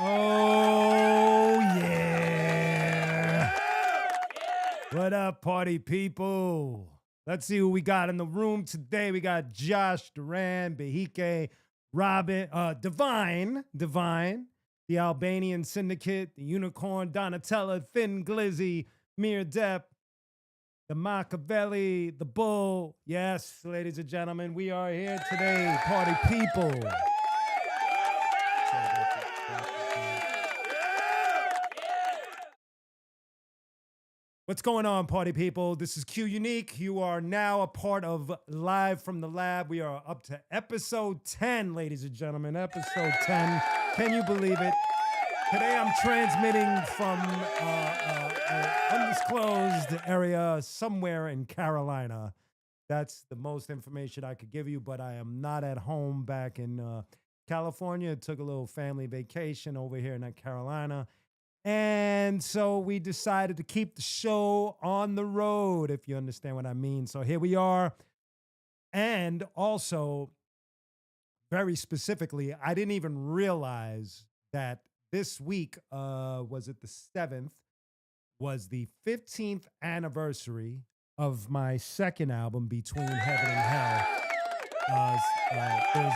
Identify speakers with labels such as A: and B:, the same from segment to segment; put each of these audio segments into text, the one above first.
A: Oh, yeah. What up, party people? Let's see who we got in the room today. We got Josh, Duran, Behike, Robin, Divine, the Albanian Syndicate, the Unicorn, Donatella, Thin Glizzy, Mir Depp, the Machiavelli, the Bull. Yes, ladies and gentlemen, we are here today, party people. What's going on, party people? This is qunique. You are now a part of Live from the Lab. We are up to episode 10, ladies and gentlemen. Episode 10. Can you believe it? Today I'm transmitting from an undisclosed area somewhere in Carolina. That's the most information I could give you, but I am not at home back in California. Took a little family vacation over here in Carolina. And so we decided to keep the show on the road, if you understand what I mean. So here we are. And also, very specifically, I didn't even realize that this week, was it the 7th, was the 15th anniversary of my second album, Between Heaven and Hell. There's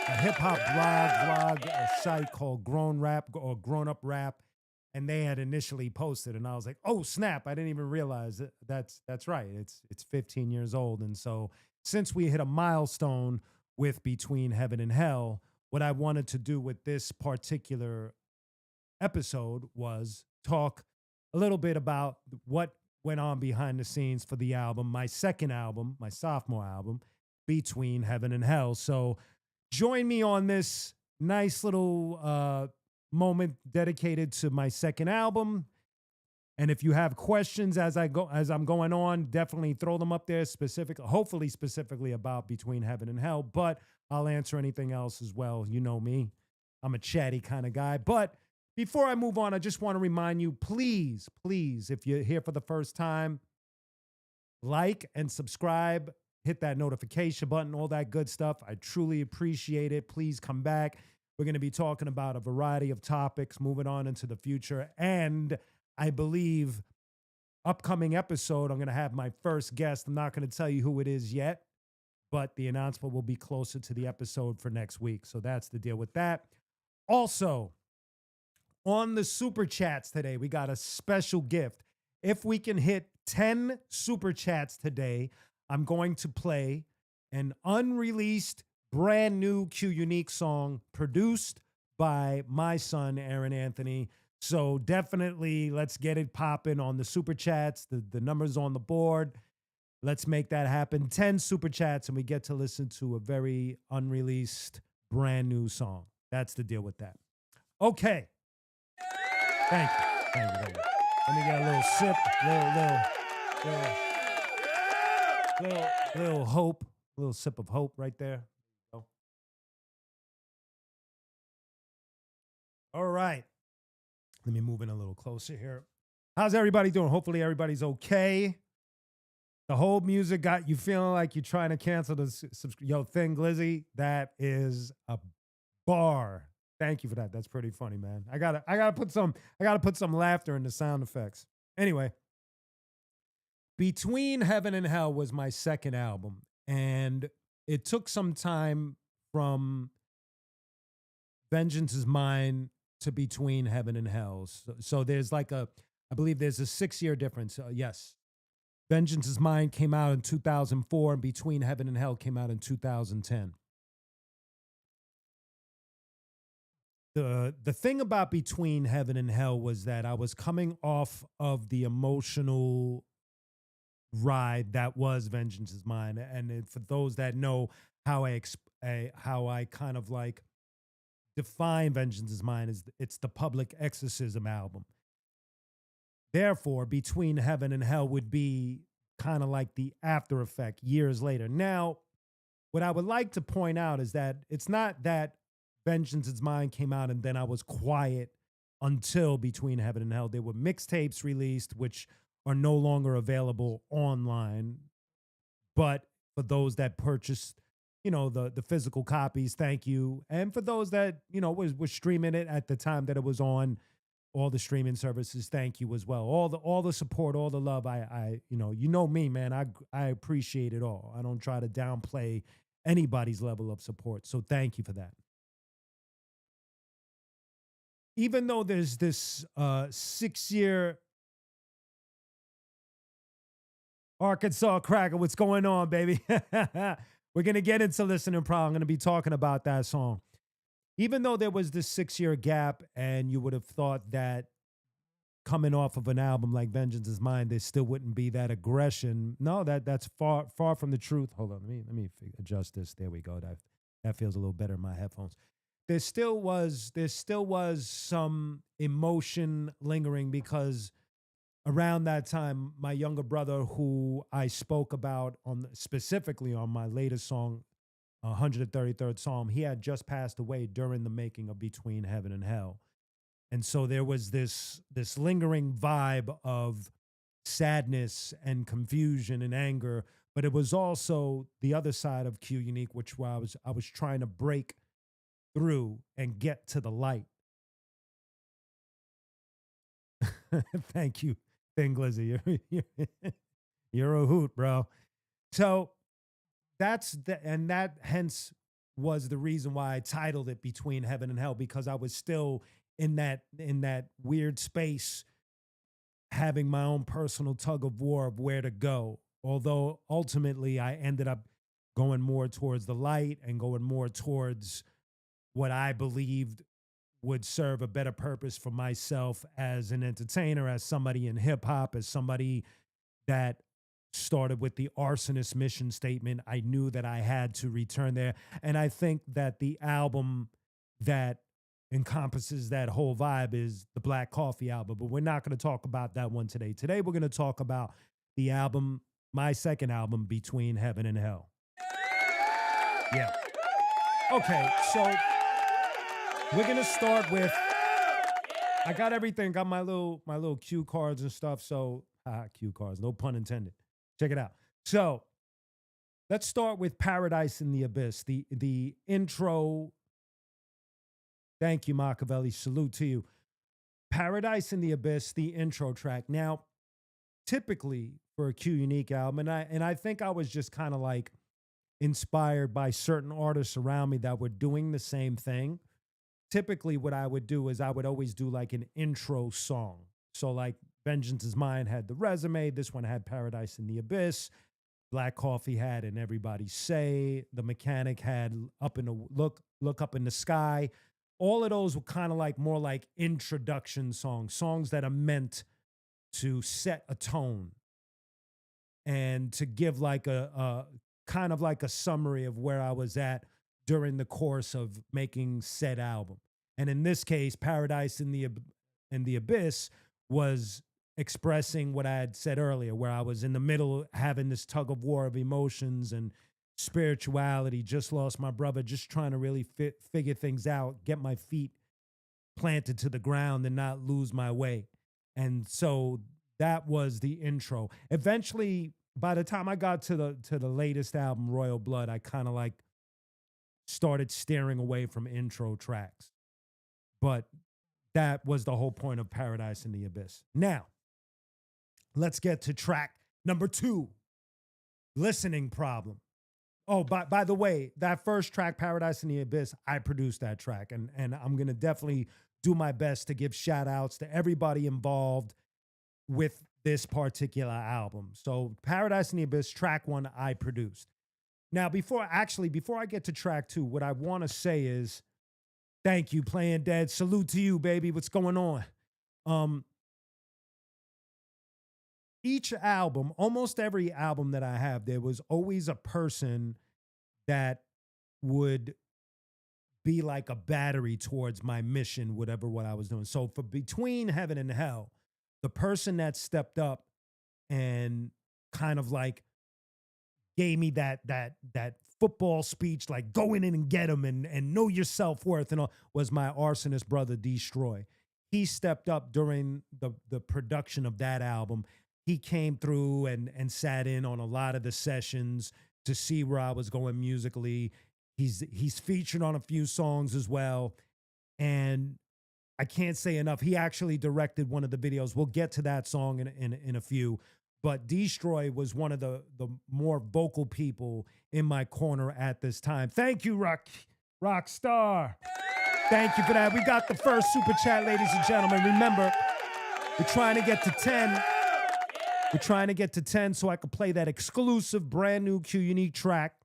A: a hip-hop vlog site called Grown Rap or Grown Up Rap, and they had initially posted, and I was like, oh snap, I didn't even realize it. That's right, it's 15 years old. And so since we hit a milestone with Between Heaven and Hell, what I wanted to do with this particular episode was talk a little bit about what went on behind the scenes for the album, my second album, my sophomore album, Between Heaven and Hell. So join me on this nice little moment dedicated to my second album. And if you have questions as I'm going on, definitely throw them up there, hopefully specifically about Between Heaven and Hell, but I'll answer anything else as well. You know me. I'm a chatty kind of guy. But before I move on, I just want to remind you, please, if you're here for the first time, like and subscribe. Hit that notification button, all that good stuff. I truly appreciate it. Please come back. We're going to be talking about a variety of topics moving on into the future. And I believe upcoming episode, I'm going to have my first guest. I'm not going to tell you who it is yet, but the announcement will be closer to the episode for next week. So that's the deal with that. Also, on the super chats today, we got a special gift. If we can hit 10 super chats today, I'm going to play an unreleased, brand new qunique song produced by my son, Aaron Anthony. So definitely let's get it popping on the super chats. The number's on the board. Let's make that happen. 10 super chats, and we get to listen to a very unreleased, brand new song. That's the deal with that. Okay. Thank you. Let me get a little sip, little hope, a little sip of hope right there. All right. Let me move in a little closer here. How's everybody doing? Hopefully everybody's okay. The whole music got you feeling like you're trying to cancel the Yo, Thin Glizzy, that is a bar. Thank you for that. That's pretty funny, man. I gotta put some laughter in the sound effects. Anyway, Between Heaven and Hell was my second album, and it took some time from Vengeance is Mine to Between Heaven and Hell. So there's I believe there's a 6-year difference. Yes. Vengeance is Mine came out in 2004, and Between Heaven and Hell came out in 2010. The thing about Between Heaven and Hell was that I was coming off of the emotional ride that was Vengeance is Mine. And for those that know how I kind of like define Vengeance is Mine, is it's the public exorcism album. Therefore, Between Heaven and Hell would be kind of like the after effect years later. Now, what I would like to point out is that it's not that Vengeance is Mine came out and then I was quiet until Between Heaven and Hell. There were mixtapes released, which are no longer available online. But for those that purchased the physical copies, thank you. And for those that, was streaming it at the time that it was on all the streaming services, thank you as well. All the support, all the love. Me, man. I appreciate it all. I don't try to downplay anybody's level of support. So thank you for that. Even though there's this 6-year Arkansas Cracker, what's going on, baby? We're gonna get into listening problem. I'm gonna be talking about that song. Even though there was this 6-year gap, and you would have thought that coming off of an album like Vengeance is Mine, there still wouldn't be that aggression. No, that's far from the truth. Hold on, let me adjust this. There we go. That feels a little better in my headphones. There still was some emotion lingering because around that time, my younger brother, who I spoke about specifically on my latest song, 133rd Psalm, he had just passed away during the making of Between Heaven and Hell. And so there was this lingering vibe of sadness and confusion and anger, but it was also the other side of qunique, which I was trying to break through and get to the light. Thank you, Thin Glizzy. You're a hoot, bro. So that hence was the reason why I titled it Between Heaven and Hell, because I was still in that weird space, having my own personal tug of war of where to go. Although ultimately I ended up going more towards the light and going more towards what I believed would serve a better purpose for myself as an entertainer, as somebody in hip hop, as somebody that started with the arsonist mission statement. I knew that I had to return there. And I think that the album that encompasses that whole vibe is the Black Coffee album. But we're not going to talk about that one today. Today, we're going to talk about the album, my second album, Between Heaven and Hell. Yeah. Okay, so we're going to start with, I got everything, got my little cue cards and stuff. So, cue cards, no pun intended. Check it out. So, let's start with Paradise in the Abyss, the intro. Thank you, Machiavelli. Salute to you. Paradise in the Abyss, the intro track. Now, typically for a qunique album, and I think I was just kind of like inspired by certain artists around me that were doing the same thing. Typically, what I would do is I would always do like an intro song. So, like Vengeance is Mine had the resume. This one had Paradise in the Abyss. Black Coffee had And Everybody Say. The Mechanic had Up in the Look Up in the Sky. All of those were kind of like more like introduction songs that are meant to set a tone and to give like a kind of like a summary of where I was at during the course of making said album. And in this case, Paradise in the Abyss was expressing what I had said earlier, where I was in the middle having this tug of war of emotions and spirituality, just lost my brother, just trying to really figure things out, get my feet planted to the ground and not lose my way. And so that was the intro. Eventually, by the time I got to the latest album, Royal Blood, I kind of like started steering away from intro tracks. But that was the whole point of Paradise in the Abyss. Now, let's get to track number 2, Listening Problem. Oh, by the way, that first track, Paradise in the Abyss, I produced that track. And I'm going to definitely do my best to give shout outs to everybody involved with this particular album. So Paradise in the Abyss, track 1, I produced. Now, before I get to track 2, what I want to say is, thank you, Playing Dead. Salute to you, baby. What's going on? Each album, almost every album that I have, there was always a person that would be like a battery towards my mission, whatever what I was doing. So for Between Heaven and Hell, the person that stepped up and kind of like gave me that football speech, like go in and get him and know your self-worth and all, was my arsonist brother, Destroy. He stepped up during the production of that album. He came through and sat in on a lot of the sessions to see where I was going musically. He's featured on a few songs as well, and I can't say enough. He actually directed one of the videos. We'll get to that song in a few. But Destroy was one of the more vocal people in my corner at this time. Thank you, Rockstar. Thank you for that. We got the first super chat, ladies and gentlemen. Remember, we're trying to get to 10. We're trying to get to 10 so I could play that exclusive brand new qunique track.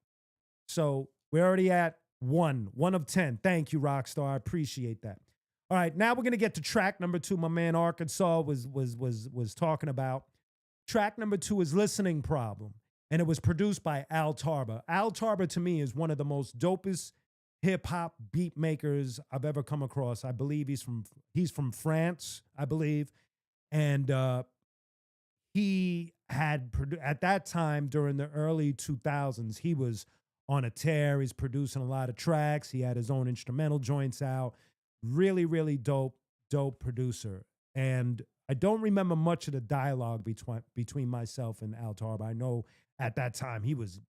A: So we're already at 1 of 10. Thank you, Rockstar. I appreciate that. All right, now we're gonna get to track number 2. My man Arkansas was talking about. Track number 2 is Listening Problem, and it was produced by Al Tarba. Al Tarba, to me, is one of the most dopest hip-hop beat makers I've ever come across. I believe he's from France, I believe. And he had, at that time, during the early 2000s, he was on a tear. He's producing a lot of tracks. He had his own instrumental joints out. Really, really dope producer. And I don't remember much of the dialogue between myself and Al Tarba. I know at that time he was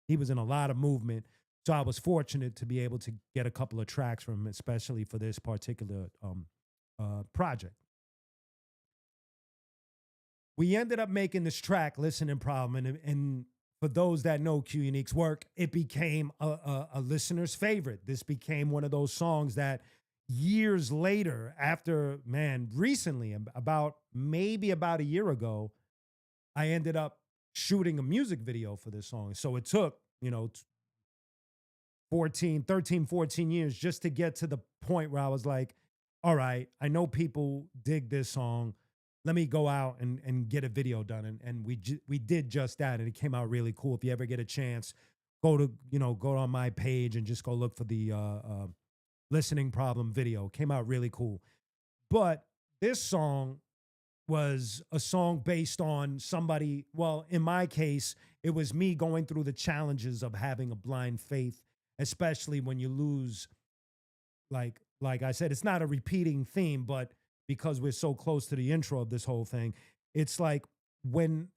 A: in a lot of movement. So I was fortunate to be able to get a couple of tracks from him, especially for this particular project. We ended up making this track, Listening Problem, and for those that know qunique's work, it became a listener's favorite. This became one of those songs that years later, after, recently, maybe about a year ago, I ended up shooting a music video for this song. So it took, 13, 14 years just to get to the point where I was like, all right, I know people dig this song. Let me go out and get a video done. And we did just that, and it came out really cool. If you ever get a chance, go on my page and just go look for the Listening Problem video. It came out really cool. But this song was a song based on somebody, well, in my case, it was me going through the challenges of having a blind faith, especially when you lose, like I said, it's not a repeating theme, but because we're so close to the intro of this whole thing, it's like when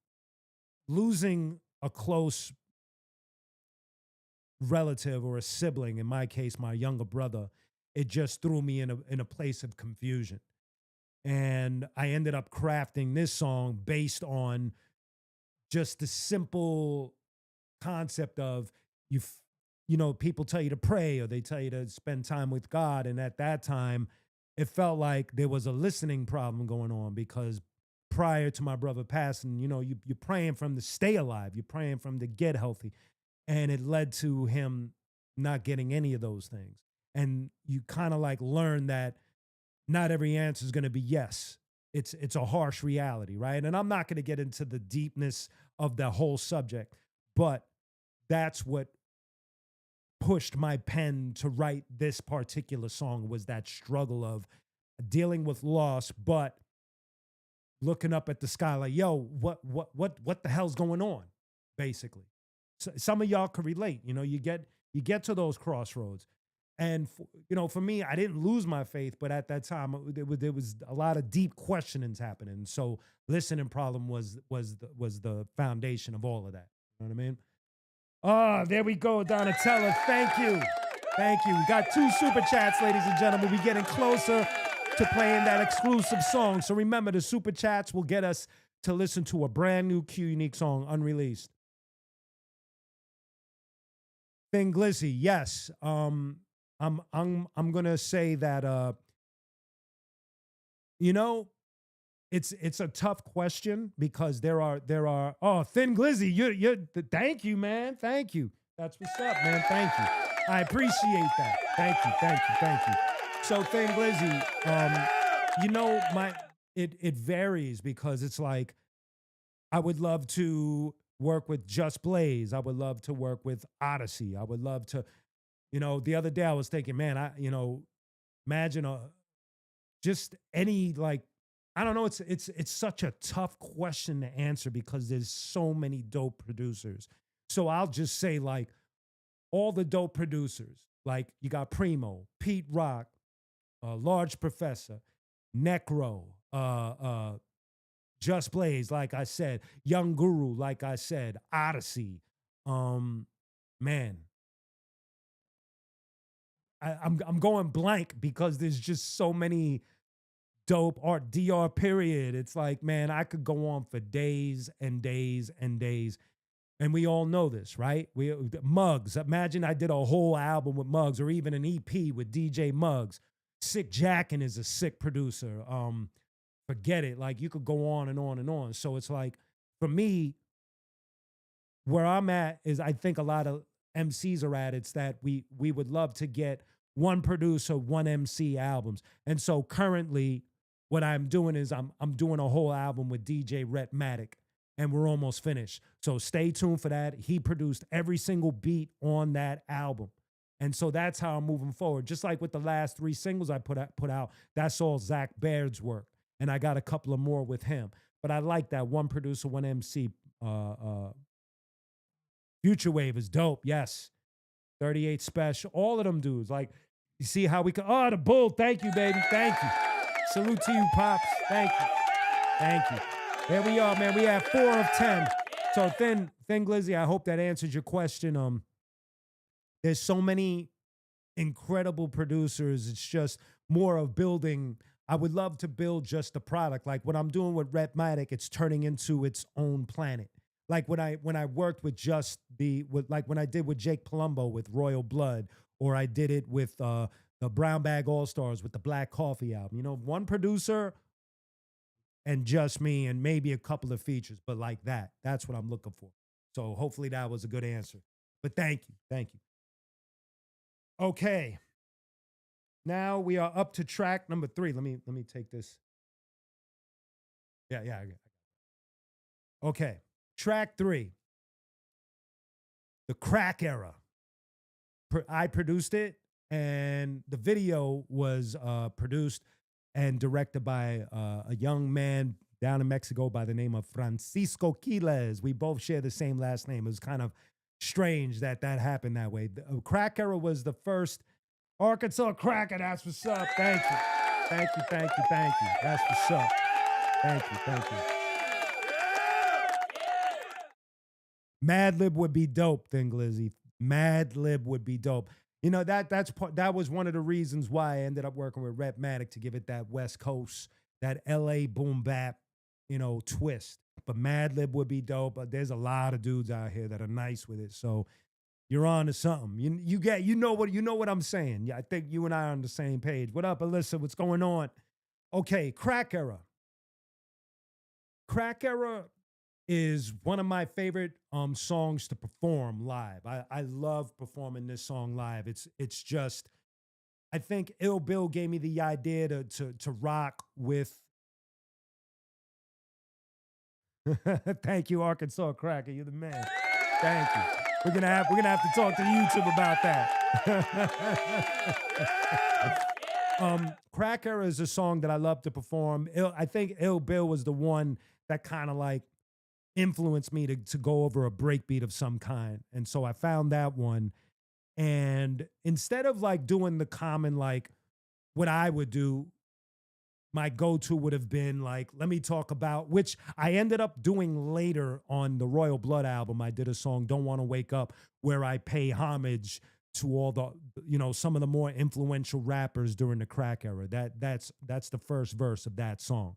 A: losing a close relative or a sibling, in my case, my younger brother, it just threw me in a place of confusion. And I ended up crafting this song based on just the simple concept of people tell you to pray or they tell you to spend time with God. And at that time, it felt like there was a listening problem going on, because prior to my brother passing, you're praying for him to stay alive. You're praying for him to get healthy. And it led to him not getting any of those things. And you kind of like learn that not every answer is going to be yes. It's a harsh reality, right? And I'm not going to get into the deepness of the whole subject, but that's what pushed my pen to write this particular song, was that struggle of dealing with loss, but looking up at the sky like, yo, what the hell's going on? Basically. So some of y'all could relate. You get to those crossroads. And for me, I didn't lose my faith, but at that time there was a lot of deep questionings happening. So Listening Problem was the foundation of all of that. You know what I mean? Oh, there we go, Donatella. Thank you. Thank you. We got 2 super chats, ladies and gentlemen. We're getting closer to playing that exclusive song. So remember, the super chats will get us to listen to a brand new qunique song, unreleased. Thin Glizzy, yes. I'm gonna say that it's a tough question, because there are Thin Glizzy, you thank you, man. Thank you. That's what's up, man. Thank you. I appreciate that. Thank you. So Thin Glizzy, it varies, because it's like I would love to work with Just Blaze. I would love to work with Odyssey. I would love to, the other day I was thinking, man, imagine just any, like, I don't know. It's such a tough question to answer, because there's so many dope producers. So I'll just say, like, all the dope producers, like you got Primo, Pete Rock, Large Professor, Necro, Just Blaze, like I said, Young Guru, like I said, Odyssey, Um, man, I'm going blank because there's just so many dope art. DR period. It's like, man, I could go on for days and days and days. And we all know this, right? We Muggs. Imagine I did a whole album with Muggs, or even an EP with DJ Muggs. Sick Jackin is a sick producer. Forget it. Like you could go on and on and on. So it's like, for me, where I'm at is I think a lot of MCs are at. It's that we would love to get one producer, one MC albums. And so currently, what I'm doing is I'm doing a whole album with DJ Rhetmatic, and we're almost finished. So stay tuned for that. He produced every single beat on that album. And so that's how I'm moving forward. Just like with the last 3 singles I put out, that's all Zach Baird's work. And I got a couple of more with him. But I like that one producer, one MC. Future Wave is dope. Yes. 38 Special. All of them dudes. Like, you see how we can. Oh, the bull. Thank you, baby. Thank you. Salute to you, Pops. Thank you. Thank you. There we are, man. We have 4 of 10. So, Thin Glizzy, I hope that answers your question. There's so many incredible producers. It's just more of building. I would love to build just a product. Like what I'm doing with Rhetmatic, it's turning into its own planet. Like when I worked with like when I did with Jake Palumbo with Royal Blood, or I did it with the Brown Bag All Stars with the Black Coffee album. You know, one producer and just me, and maybe a couple of features, but like that. That's what I'm looking for. So hopefully that was a good answer. But thank you. Thank you. Okay. Now we are up to track number 3. Let me take this. Yeah. Okay. Track 3. The Crack Era. I produced it, and the video was produced and directed by a young man down in Mexico by the name of Francisco Quiles. We both share the same last name. It was kind of strange that happened that way. The Crack Era was the first Arkansas Cracker. That's what's up. Thank you. Thank you. That's what's up. Thank you. Madlib would be dope, Thin Glizzy. Madlib would be dope. You know, that was one of the reasons why I ended up working with Rhetmatic, to give it that West Coast, that LA boom bap, twist. But Madlib would be dope. But there's a lot of dudes out here that are nice with it. So you're on to something. You know what I'm saying. Yeah, I think you and I are on the same page. What up, Alyssa? What's going on? Okay, Crack Era. Crack Era is one of my favorite songs to perform live. I love performing this song live. It's just, I think Ill Bill gave me the idea to rock with. Thank you, Arkansas Cracker. You're the man. Thank you. We're gonna have to talk to YouTube about that. Crack Era is a song that I love to perform. I think Ill Bill was the one that kind of like influenced me to go over a breakbeat of some kind. And so I found that one. And instead of like doing the common, like what I would do, my go-to would have been like, let me talk about, which I ended up doing later on the Royal Blood album. I did a song, Don't Want to Wake Up, where I pay homage to all the, some of the more influential rappers during the Crack Era. That's the first verse of that song.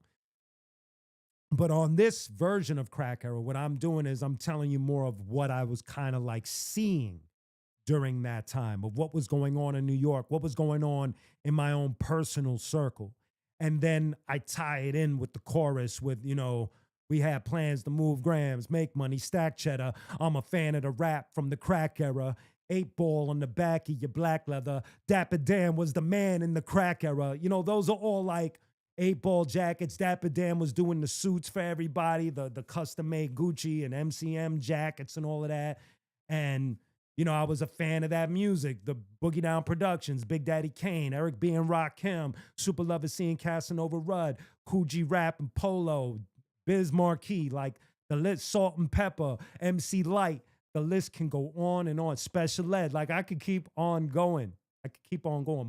A: But on this version of Crack Era, what I'm doing is I'm telling you more of what I was kind of like seeing during that time, of what was going on in New York, what was going on in my own personal circle. And then I tie it in with the chorus with, we had plans to move grams, make money, stack cheddar. I'm a fan of the rap from the Crack Era. 8 ball on the back of your black leather. Dapper Dan was the man in the Crack Era. Those are all like 8 ball jackets. Dapper Dan was doing the suits for everybody, the custom made Gucci and MCM jackets and all of that. And, I was a fan of that music, the Boogie Down Productions, Big Daddy Kane, Eric B. and Rakim, Super Lover seeing Casanova Rudd, Coogee Rap and Polo, Biz Marquee, like the list, Salt and Pepper, MC Light. The list can go on and on. Special Ed, like I could keep on going.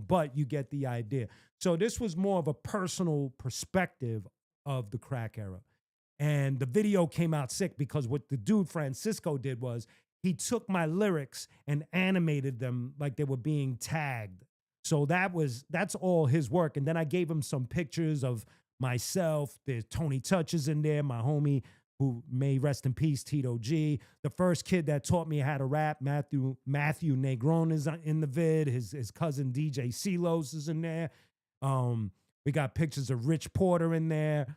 A: But you get the idea. So this was more of a personal perspective of the Crack Era. And the video came out sick because what the dude Francisco did was he took my lyrics and animated them like they were being tagged. So that's all his work. And then I gave him some pictures of myself. There's Tony Touches in there, my homie who may rest in peace, Tito G. The first kid that taught me how to rap, Matthew Negron is in the vid. His cousin DJ Silos is in there. We got pictures of Rich Porter in there.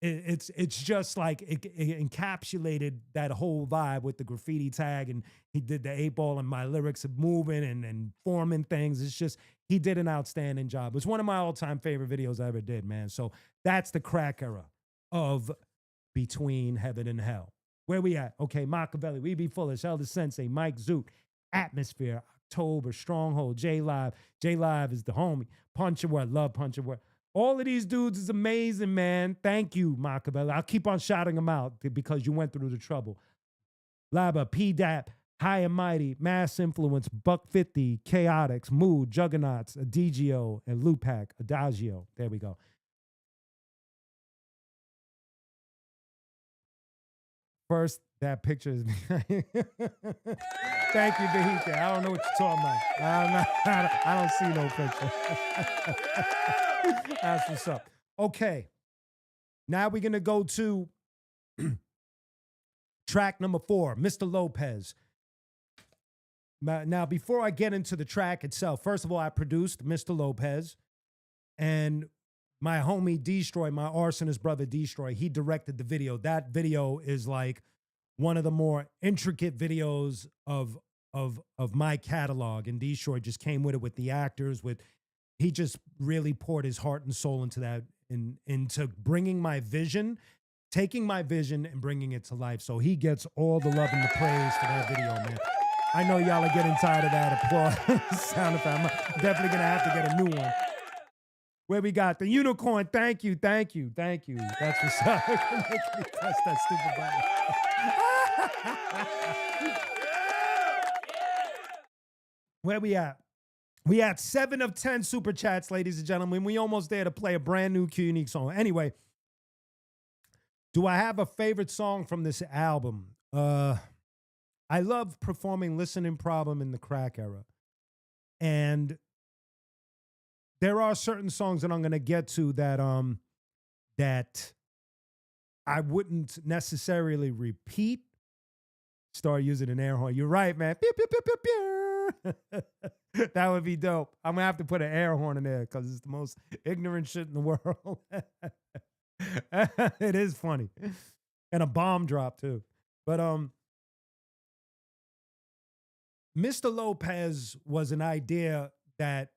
A: It's just like it encapsulated that whole vibe with the graffiti tag, and he did the 8-ball and my lyrics of moving and forming things. It's just, he did an outstanding job. It's one of my all-time favorite videos I ever did, man. So that's the crack era of Between Heaven and Hell. Where we at? Okay, Machiavelli, We Be Foolish, Elder Sensei, Mike Zoot, Atmosphere, October, Stronghold, J Live. J Live is the homie. Punch Your Word, love Punch Your Word. All of these dudes is amazing, man. Thank you, Machiavelli. I'll keep on shouting them out because you went through the trouble. Laba, P-Dap, High and Mighty, Mass Influence, Buck 50, Chaotix, Mood, Juggernauts, Adigio, and Lupac, Adagio. There we go. First, that picture is Thank you, Bahika. I don't know what you're talking about. I don't see no picture. That's what's up. Okay. Now we're going to go to track number 4, Mr. Lopez. Now, before I get into the track itself, first of all, I produced Mr. Lopez, and my homie Destroy, my arsonist brother Destroy, he directed the video. That video is like one of the more intricate videos of my catalog, and Destroy just came with it with the actors. He just really poured his heart and soul into that, into bringing my vision, taking my vision and bringing it to life. So he gets all the love and the praise for that video, man. I know y'all are getting tired of that applause sound effect. I'm definitely gonna have to get a new one. Where we got the unicorn. Thank you. That's what's up. Make me press that stupid button. Where we at? We at 7 of 10 super chats, ladies and gentlemen. We almost there to play a brand new qunique song. Anyway, do I have a favorite song from this album? I love performing Listening Problem in the crack era. And there are certain songs that I'm going to get to that I wouldn't necessarily repeat. Start using an air horn. You're right, man. Pew, pew, pew, pew, pew. That would be dope. I'm going to have to put an air horn in there because it's the most ignorant shit in the world. It is funny. And a bomb drop, too. But Mr. Lopez was an idea that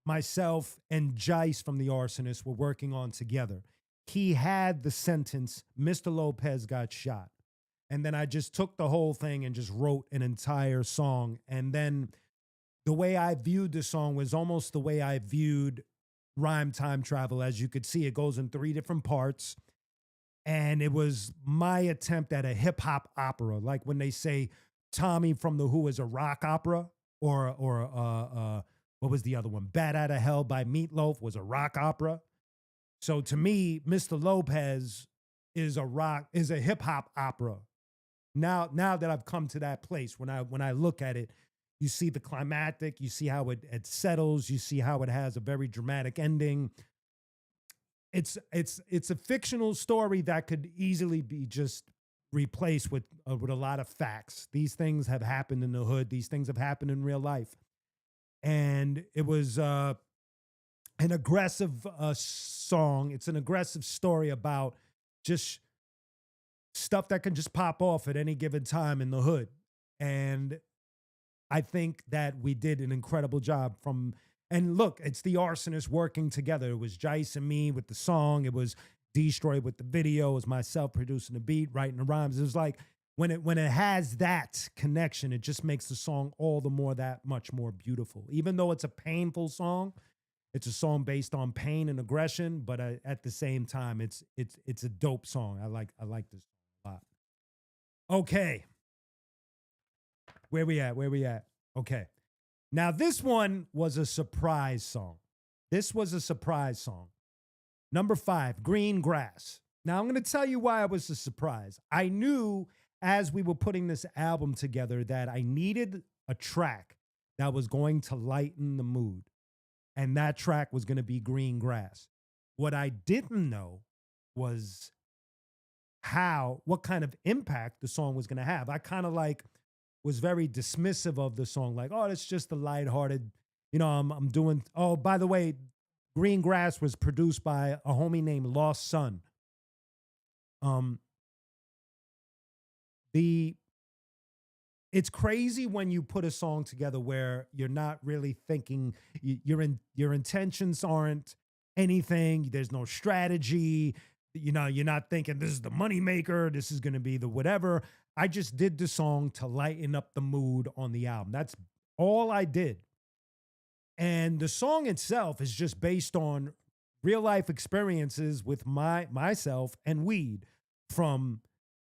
A: myself and Jice from The Arsonist were working on together. He had the sentence, Mr. Lopez got shot. And then I just took the whole thing and just wrote an entire song. And then the way I viewed the song was almost the way I viewed Rhyme Time Travel. As you could see, it goes in 3 different parts. And it was my attempt at a hip hop opera. Like when they say Tommy from The Who is a rock opera, or what was the other one? Bat Outta Hell by Meatloaf was a rock opera. So to me, Mr. Lopez is a hip hop opera. Now that I've come to that place, when I look at it, you see the climactic, you see how it settles, you see how it has a very dramatic ending. It's a fictional story that could easily be just replaced with a lot of facts. These things have happened in the hood. These things have happened in real life. And it was an aggressive song. It's an aggressive story about just stuff that can just pop off at any given time in the hood. And I think that we did an incredible job and look, it's the Arsonists working together. It was Jice and me with the song. It was Destroy with the video. It was myself producing the beat, writing the rhymes. It was like, when it has that connection, it just makes the song all the more that much more beautiful. Even though it's a painful song, it's a song based on pain and aggression, but at the same time, it's a dope song. I like this a lot. Okay, where we at? Okay, now this one was a surprise song. Number 5, Green Grass. Now I'm going to tell you why it was a surprise. I knew as we were putting this album together that I needed a track that was going to lighten the mood. And that track was going to be Green Grass. What I didn't know was what kind of impact the song was going to have. I kind of like was very dismissive of the song, like, oh, it's just a lighthearted, I'm doing, oh, by the way, Green Grass was produced by a homie named Lost Son. It's crazy when you put a song together where you're not really thinking, your intentions aren't anything. There's no strategy. You're not thinking this is the moneymaker. This is going to be the whatever. I just did the song to lighten up the mood on the album. That's all I did. And the song itself is just based on real life experiences with myself and weed, from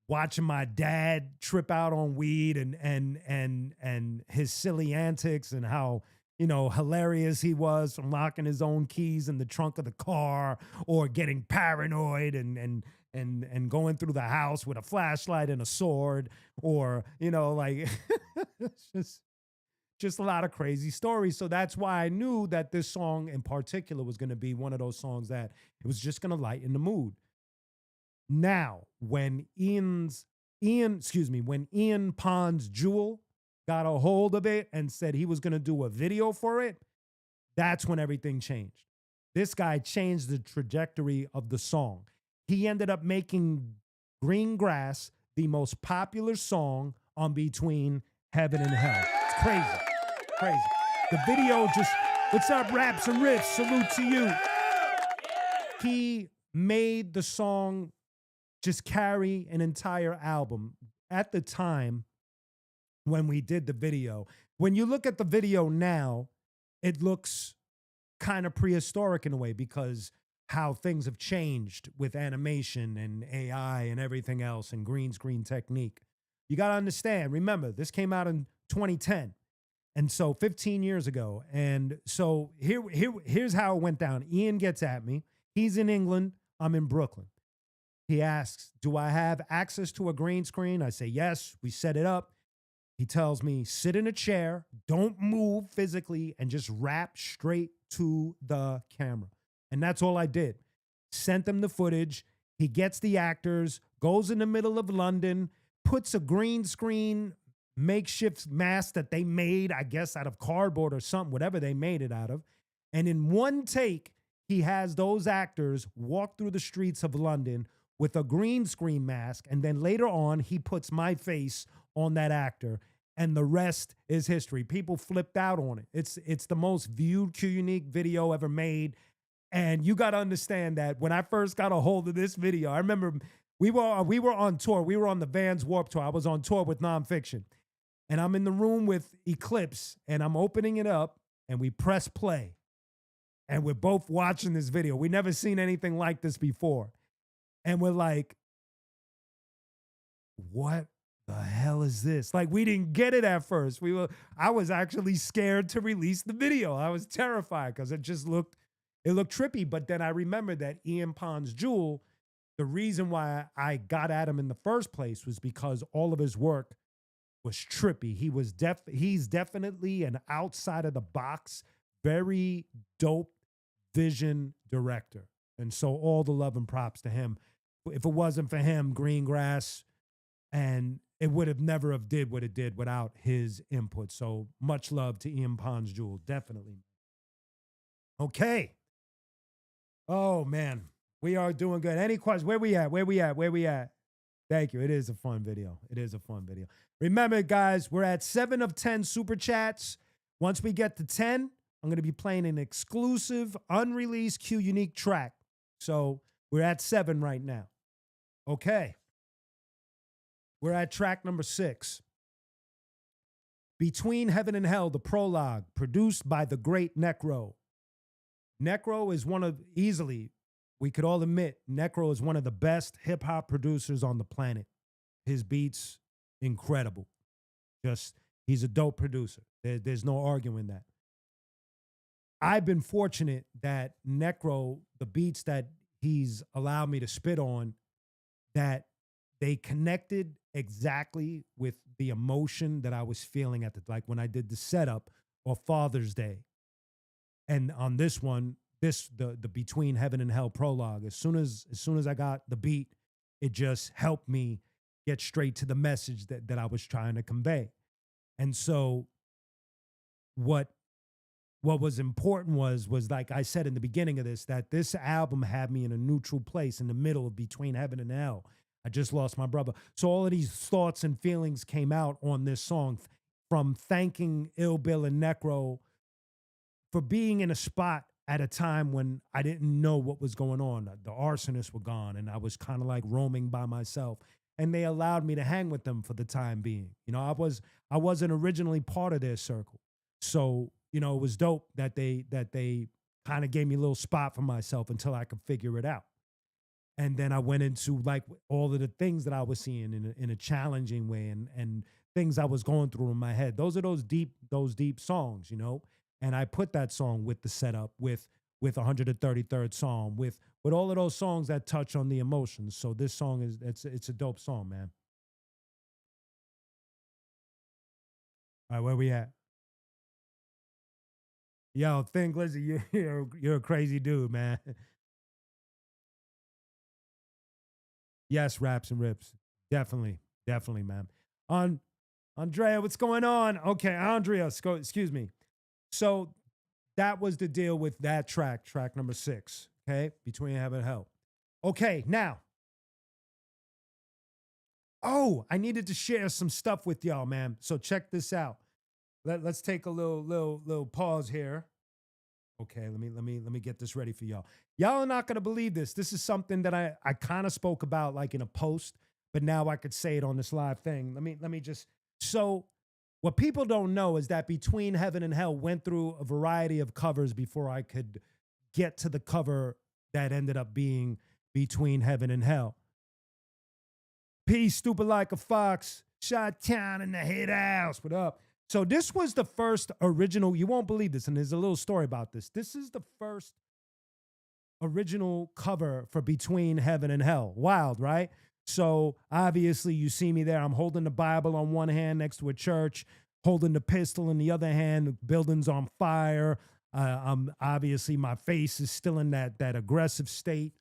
A: watching my dad trip out on weed and his silly antics and how, hilarious he was from locking his own keys in the trunk of the car, or getting paranoid and going through the house with a flashlight and a sword, or, it's just a lot of crazy stories. So that's why I knew that this song in particular was going to be one of those songs that it was just going to lighten the mood. Now, when Ian Pond's Jewel got a hold of it and said he was going to do a video for it, that's when everything changed. This guy changed the trajectory of the song. He ended up making Green Grass the most popular song on Between Heaven and Hell. It's crazy. Crazy. The video just, what's up, Raps and Riffs? Salute to you. He made the song just carry an entire album. At the time when we did the video, when you look at the video now, it looks kind of prehistoric in a way, because how things have changed with animation and AI and everything else and green screen technique. You got to understand, remember, this came out in 2010. And so 15 years ago. And so here's how it went down. Ian gets at me. He's in England. I'm in Brooklyn. He asks, do I have access to a green screen? I say, yes. We set it up. He tells me, sit in a chair, don't move physically, and just rap straight to the camera. And that's all I did. Sent him the footage. He gets the actors, goes in the middle of London, puts a green screen makeshift mask that they made, I guess, out of cardboard or something, whatever they made it out of. And in one take, he has those actors walk through the streets of London with a green screen mask. And then later on, he puts my face on that actor. And the rest is history. People flipped out on it. It's the most viewed qunique video ever made. And you got to understand that when I first got a hold of this video, I remember we were on tour. We were on the Vans Warped Tour. I was on tour with Nonfiction. And I'm in the room with Eclipse, and I'm opening it up, and we press play. And we're both watching this video. We never seen anything like this before. And we're like, what the hell is this? Like, we didn't get it at first. I was actually scared to release the video. I was terrified because it looked trippy. But then I remembered that Ian Pond's Jewel, the reason why I got at him in the first place was because all of his work was trippy. He's definitely an outside of the box, very dope vision director. And so all the love and props to him. If it wasn't for him, Green Grass, and it would have never have did what it did without his input. So much love to Ian Pond's Jewel, definitely. Okay. Oh man, we are doing good. Any questions? Where we at? Thank you. It is a fun video. Remember, guys, we're at 7 of 10 super chats. Once we get to 10, I'm going to be playing an exclusive, unreleased qunique track. So we're at 7 right now. Okay. We're at track number 6. Between Heaven and Hell, the prologue, produced by the great Necro. Necro is we could all admit, Necro is one of the best hip-hop producers on the planet. His beats, incredible. He's a dope producer. There's no arguing that. I've been fortunate that Necro, the beats that he's allowed me to spit on, that they connected exactly with the emotion that I was feeling at the like when I did the setup or Father's Day. And on this one, this the Between Heaven and Hell prologue, as soon as I got the beat, it just helped me get straight to the message that I was trying to convey. And so what what was important was like I said in the beginning of this, that this album had me in a neutral place in the middle of Between Heaven and Hell. I just lost my brother. So all of these thoughts and feelings came out on this song, from thanking Ill Bill and Necro for being in a spot at a time when I didn't know what was going on. The arsonists were gone, and I was kind of like roaming by myself. And they allowed me to hang with them for the time being. I wasn't originally part of their circle, so it was dope that they kind of gave me a little spot for myself until I could figure it out. And then I went into like all of the things that I was seeing in a challenging way, and things I was going through in my head. Those are those deep songs. And I put that song with the setup, with 133rd Psalm, with all of those songs that touch on the emotions. So this song it's a dope song, man. All right, where we at? Yo, Think Lizzy, you're a crazy dude, man. Yes, raps and rips. Definitely. Definitely, man. On Andrea, what's going on? Okay, Andrea, excuse me. So that was the deal with that track number 6. Okay, Between Heaven and Hell. Okay, now, I needed to share some stuff with y'all, man. So check this out. Let's take a little pause here. Okay, let me get this ready for y'all. Y'all are not gonna believe this. This is something that I kind of spoke about like in a post, but now I could say it on this live thing. Let me just so what people don't know is that Between Heaven and Hell went through a variety of covers before I could get to the cover that ended up being Between Heaven and Hell. Peace, stupid like a fox, shot town in the hit house. What up? So this was the first original. You won't believe this, and there's a little story about this. This is the first original cover for Between Heaven and Hell. Wild, right? So obviously, you see me there. I'm holding the Bible on one hand next to a church, holding the pistol in the other hand. The building's on fire. I'm obviously my face is still in that aggressive state.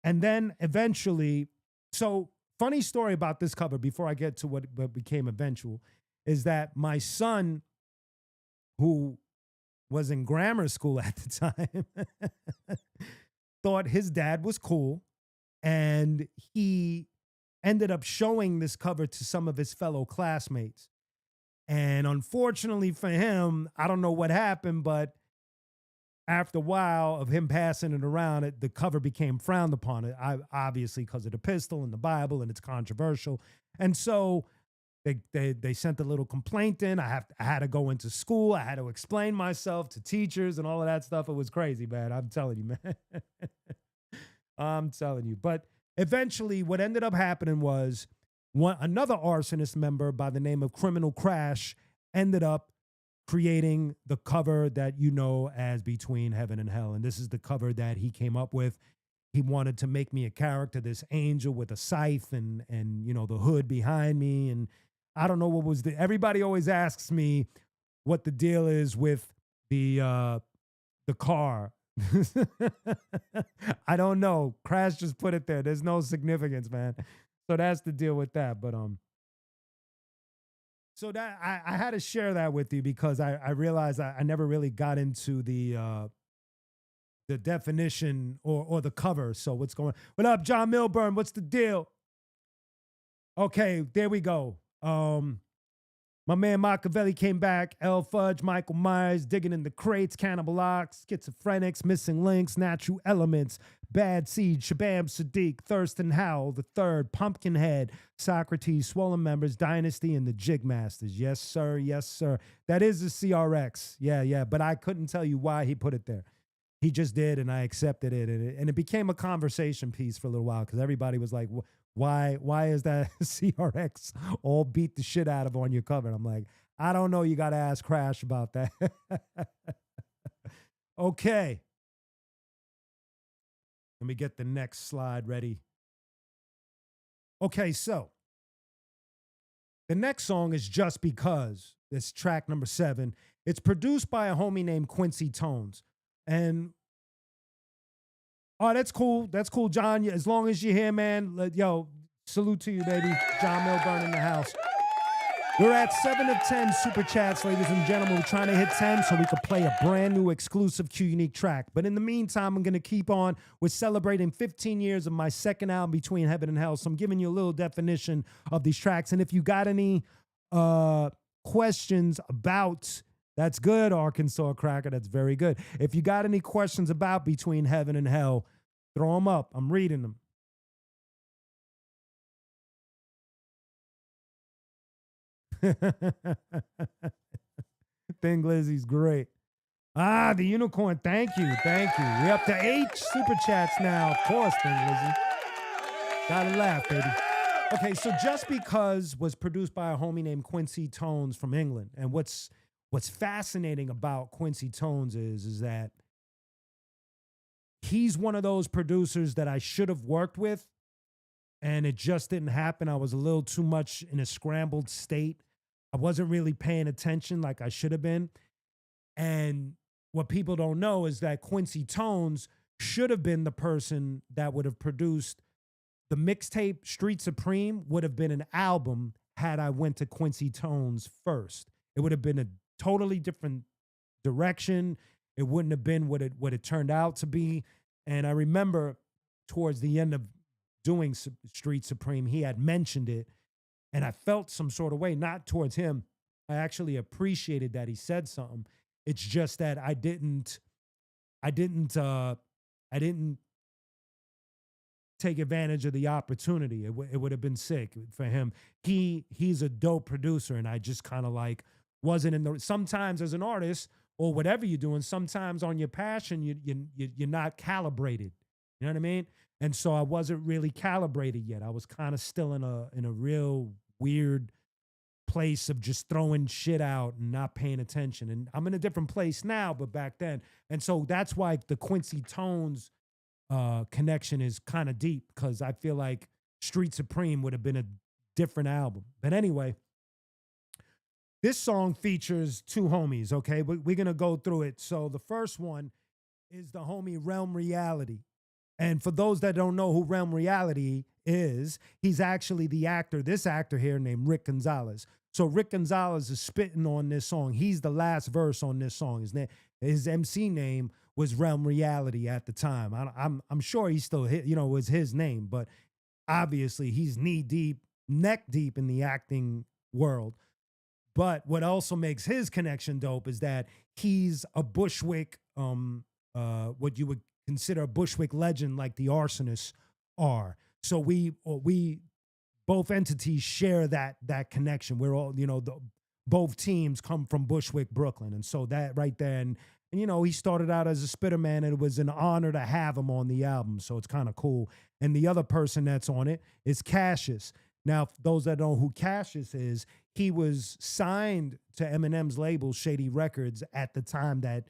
A: And then eventually, so funny story about this cover before I get to what became eventual is that my son, who was in grammar school at the time, thought his dad was cool, and he ended up showing this cover to some of his fellow classmates. And unfortunately for him, I don't know what happened, but after a while of him passing it around, the cover became frowned upon. Obviously because of the pistol and the Bible, and it's controversial. And so they sent a little complaint in. I had to go into school. I had to explain myself to teachers and all of that stuff. It was crazy, man. I'm telling you, man. I'm telling you. But eventually, what ended up happening was another arsonist member by the name of Criminal Crash ended up creating the cover that you know as Between Heaven and Hell. And this is the cover that he came up with. He wanted to make me a character, this angel with a scythe and the hood behind me. And I don't know what was everybody always asks me what the deal is with the car. I don't know. Crash just put it there. There's no significance, man. So that's the deal with that. But so that I had to share that with you because I realized I never really got into the definition or the cover. So what's going on? What up, John Milburn? What's the deal? Okay, there we go. My man Machiavelli came back. L Fudge, Michael Myers, digging in the crates, Cannibal Ox, Schizophrenics, Missing Links, Natural Elements, Bad Seed, Shabam Sadiq, Thurston Howell, The Third, Pumpkinhead, Socrates, Swollen Members, Dynasty, and the Jig Masters. Yes, sir. Yes, sir. That is the CRX. Yeah, yeah. But I couldn't tell you why he put it there. He just did, and I accepted it. And it became a conversation piece for a little while because everybody was like, why is that CRX all beat the shit out of on your cover? And I'm like, I don't know. You got to ask Crash about that. Okay. Let me get the next slide ready. Okay, so the next song is Just Because. It's track number 7. It's produced by a homie named Quincy Tones. And oh, that's cool. That's cool, John. As long as you're here, man. Yo, salute to you, baby. John Milburn in the house. We're at 7 of 10 super chats, ladies and gentlemen. We're trying to hit 10 so we could play a brand new exclusive qunique track. But in the meantime, I'm going to keep on. We're celebrating 15 years of my second album, Between Heaven and Hell. So I'm giving you a little definition of these tracks. And if you got any questions about, that's good, Arkansas Cracker. That's very good. If you got any questions about Between Heaven and Hell, throw them up. I'm reading them. Thin Glizzy's great. Ah, the unicorn. Thank you. Thank you. We're up to 8 super chats now. Of course, Thin Glizzy. Gotta laugh, baby. Okay, so Just Because was produced by a homie named Quincy Tones from England. And what's fascinating about Quincy Tones is that he's one of those producers that I should have worked with, and it just didn't happen. I was a little too much in a scrambled state. I wasn't really paying attention like I should have been. And what people don't know is that Quincy Tones should have been the person that would have produced the mixtape. Street Supreme would have been an album had I went to Quincy Tones first. It would have been a totally different direction. It wouldn't have been what it turned out to be. And I remember towards the end of doing Street Supreme, he had mentioned it, and I felt some sort of way, not towards him. I actually appreciated that he said something. It's just that I didn't take advantage of the opportunity. It would have been sick for him. He's a dope producer, and I just kind of like wasn't in the. Sometimes as an artist or whatever you're doing, sometimes on your passion you're not calibrated. You know what I mean? And so I wasn't really calibrated yet. I was kind of still in a real weird place of just throwing shit out and not paying attention. And I'm in a different place now, but back then. And so that's why the Quincy Tones connection is kind of deep, because I feel like Street Supreme would have been a different album. But anyway, this song features 2 homies, okay? We're going to go through it. So the first one is the homie Realm Reality. And for those that don't know who Realm Reality is, he's actually the actor, this actor here named Rick Gonzalez. So Rick Gonzalez is spitting on this song. He's the last verse on this song. His MC name was Realm Reality at the time. I'm sure he still was his name, but obviously he's knee deep, neck deep in the acting world. But what also makes his connection dope is that he's a Bushwick, what you would consider a Bushwick legend, like the Arsonists are. So we both entities share that connection. We're all, both teams come from Bushwick, Brooklyn. And so that right there, and he started out as a spitter man, and it was an honor to have him on the album. So it's kind of cool. And the other person that's on it is Cassius. Now, those that know who Cassius is, he was signed to Eminem's label, Shady Records, at the time that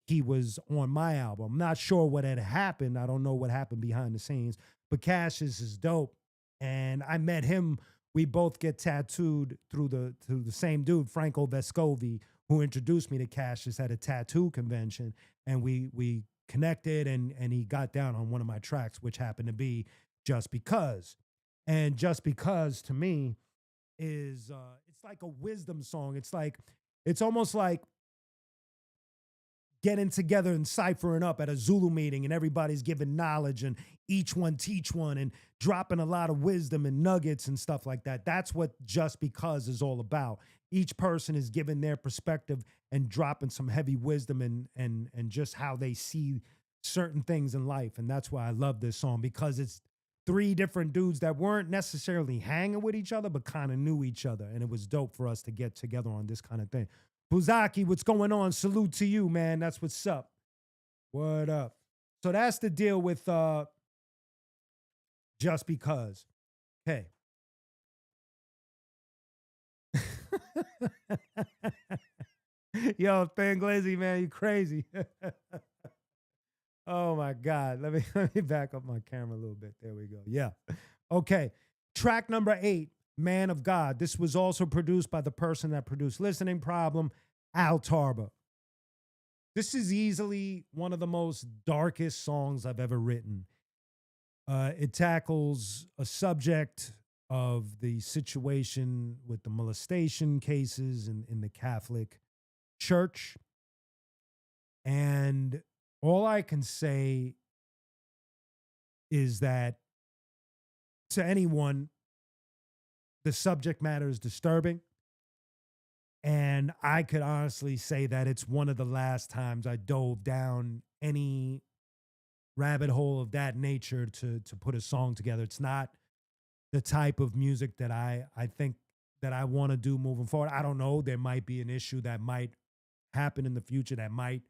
A: he was on my album. I'm not sure what had happened. I don't know what happened behind the scenes, but Cassius is dope. And I met him. We both get tattooed through the same dude, Franco Vescovi, who introduced me to Cassius at a tattoo convention. And we connected, and he got down on one of my tracks, which happened to be Just Because. And Just Because to me is it's like a wisdom song. It's almost like getting together and ciphering up at a Zulu meeting, and everybody's giving knowledge, and each one teach one, and dropping a lot of wisdom and nuggets and stuff like that. That's what Just Because is all about. Each person is giving their perspective and dropping some heavy wisdom and just how they see certain things in life. And that's why I love this song, because it's 3 different dudes that weren't necessarily hanging with each other, but kind of knew each other. And it was dope for us to get together on this kind of thing. Buzaki, what's going on? Salute to you, man. That's what's up. Word up. So that's the deal with Just Because. Hey. Yo, Thin Glizzy, man, you crazy. Oh my God. Let me back up my camera a little bit. There we go. Yeah. Okay. Track number 8, Man of God. This was also produced by the person that produced Listening Problem, Al Tarba. This is easily one of the most darkest songs I've ever written. It tackles a subject of the situation with the molestation cases in the Catholic Church. And all I can say is that to anyone, the subject matter is disturbing. And I could honestly say that it's one of the last times I dove down any rabbit hole of that nature to put a song together. It's not the type of music that I think that I want to do moving forward. I don't know. There might be an issue that might happen in the future that might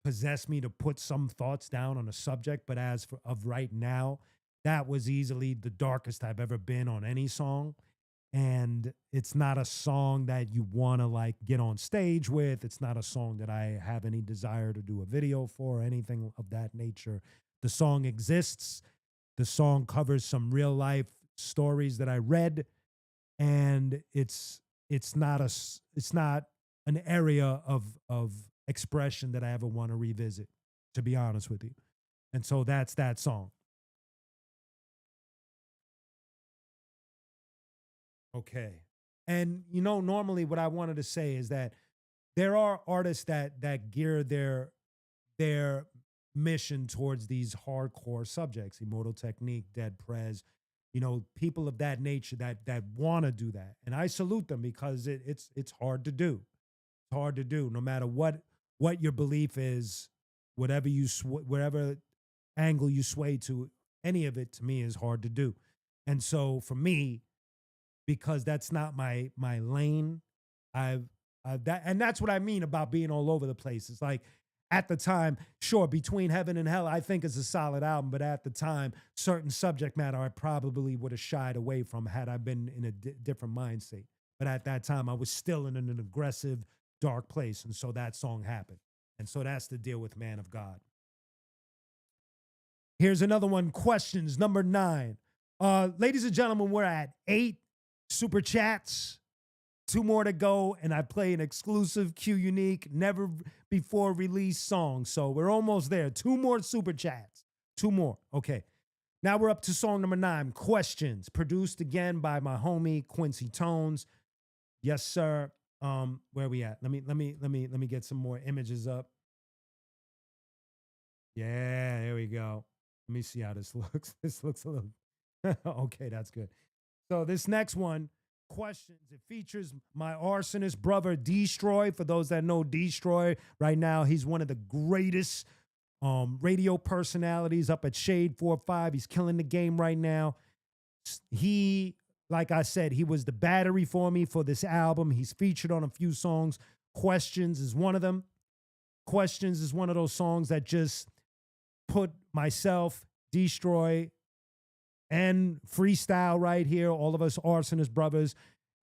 A: possess me to put some thoughts down on a subject. But as for of right now, that was easily the darkest I've ever been on any song. And it's not a song that you want to like get on stage with. It's not a song that I have any desire to do a video for or anything of that nature. The song exists. The song covers some real life stories that I read, and it's not an area of expression that I ever want to revisit, to be honest with you. And so that's that song. Okay. And normally what I wanted to say is that there are artists that gear their mission towards these hardcore subjects, Immortal Technique, Dead Prez, people of that nature that want to do that. And I salute them because it's hard to do. It's hard to do no matter what your belief is, whatever angle you sway to, any of it to me is hard to do. And so for me, because that's not my lane. And that's what I mean about being all over the place. It's like at the time, sure, Between Heaven and Hell, I think is a solid album, but at the time, certain subject matter I probably would have shied away from had I been in a different mind state. But at that time, I was still in an aggressive, dark place, and so that song happened. And so that's the deal with Man of God. Here's another one. Questions number 9. Ladies and gentlemen, we're at 8 super chats, 2 more to go, and I play an exclusive qunique, never before released song. So we're almost there. 2 more super chats. 2 more. Okay. Now we're up to song number 9. Questions, produced again by my homie Quincy Tones. Yes, sir. Where are we at? Let me get some more images up. Yeah, there we go. Let me see how this looks. This looks a little okay, that's good. So this next one, questions. It features my arsonist brother, Destroy. For those that know Destroy, right now he's one of the greatest radio personalities up at Shade 45. He's killing the game right now. He, like I said, he was the battery for me for this album. He's featured on a few songs. Questions is one of them. Questions is one of those songs that just put myself, Destroy, and Freestyle right here, all of us arsonist brothers,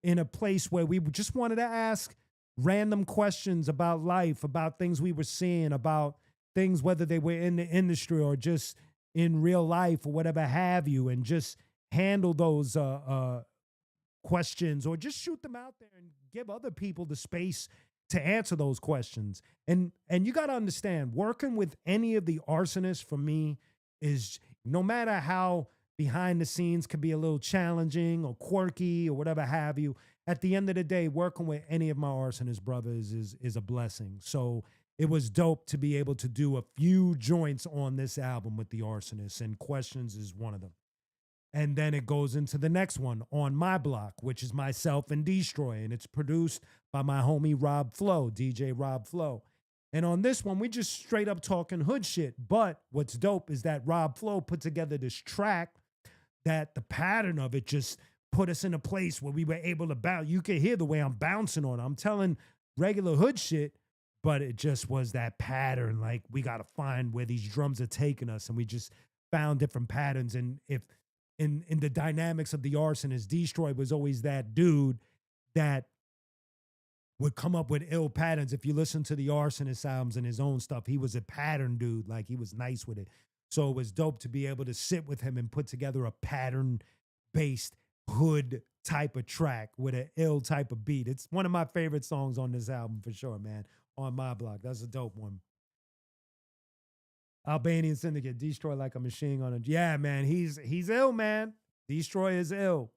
A: in a place where we just wanted to ask random questions about life, about things we were seeing, about things, whether they were in the industry or just in real life or whatever have you, and just handle those questions or just shoot them out there and give other people the space to answer those questions. And you got to understand, working with any of the arsonists for me is, no matter how behind the scenes could be a little challenging or quirky or whatever have you, at the end of the day, working with any of my arsonist brothers is a blessing. So it was dope to be able to do a few joints on this album with the arsonists, and Questions is one of them. And then it goes into the next one, On My Block, which is myself and Destroy, and it's produced by my homie Rob Flo, DJ Rob Flo. And on this one, we just straight up talking hood shit. But what's dope is that Rob Flo put together this track that the pattern of it just put us in a place where we were able to bounce. You can hear the way I'm bouncing on it. I'm telling regular hood shit, but it just was that pattern. Like, we got to find where these drums are taking us. And we just found different patterns. And if in the dynamics of the arsonist, Destroy was always that dude that would come up with ill patterns. If you listen to the arsonist albums and his own stuff, he was a pattern dude. Like, he was nice with it. So it was dope to be able to sit with him and put together a pattern based hood type of track with an ill type of beat. It's one of my favorite songs on this album for sure, man. On My Block. That's a dope one. Albanian Syndicate, Destroy Like a Machine Gun. Yeah, man, he's ill, man. Destroy is ill.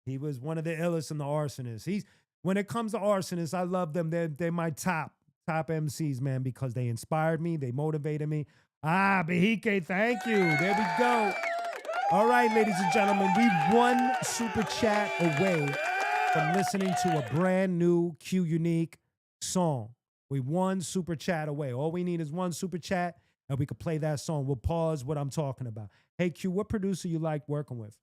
A: He was one of the illest in the Arsonists. When it comes to Arsonists, I love them. They're my top MCs, man, because they inspired me. They motivated me. Bahike, thank you. There we go. All right, ladies and gentlemen, we one super chat away from listening to a brand new qunique song. We one super chat away. All we need is one super chat, and we could play that song. We'll pause what I'm talking about. Hey, Q, what producer you like working with?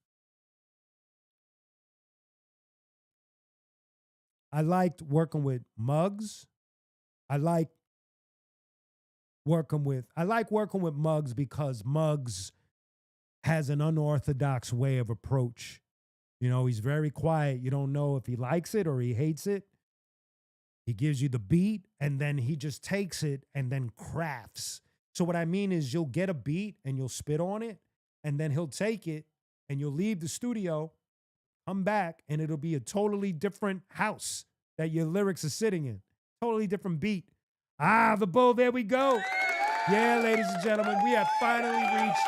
A: I liked working with Muggs. I like working with Muggs because Muggs has an unorthodox way of approach. You know, he's very quiet. You don't know if he likes it or he hates it. He gives you the beat, and then he just takes it and then crafts. So what I mean is you'll get a beat and you'll spit on it, and then he'll take it and you'll leave the studio, come back, and it'll be a totally different house that your lyrics are sitting in. Totally different beat. The bull, there we go. Yeah, ladies and gentlemen, we have finally reached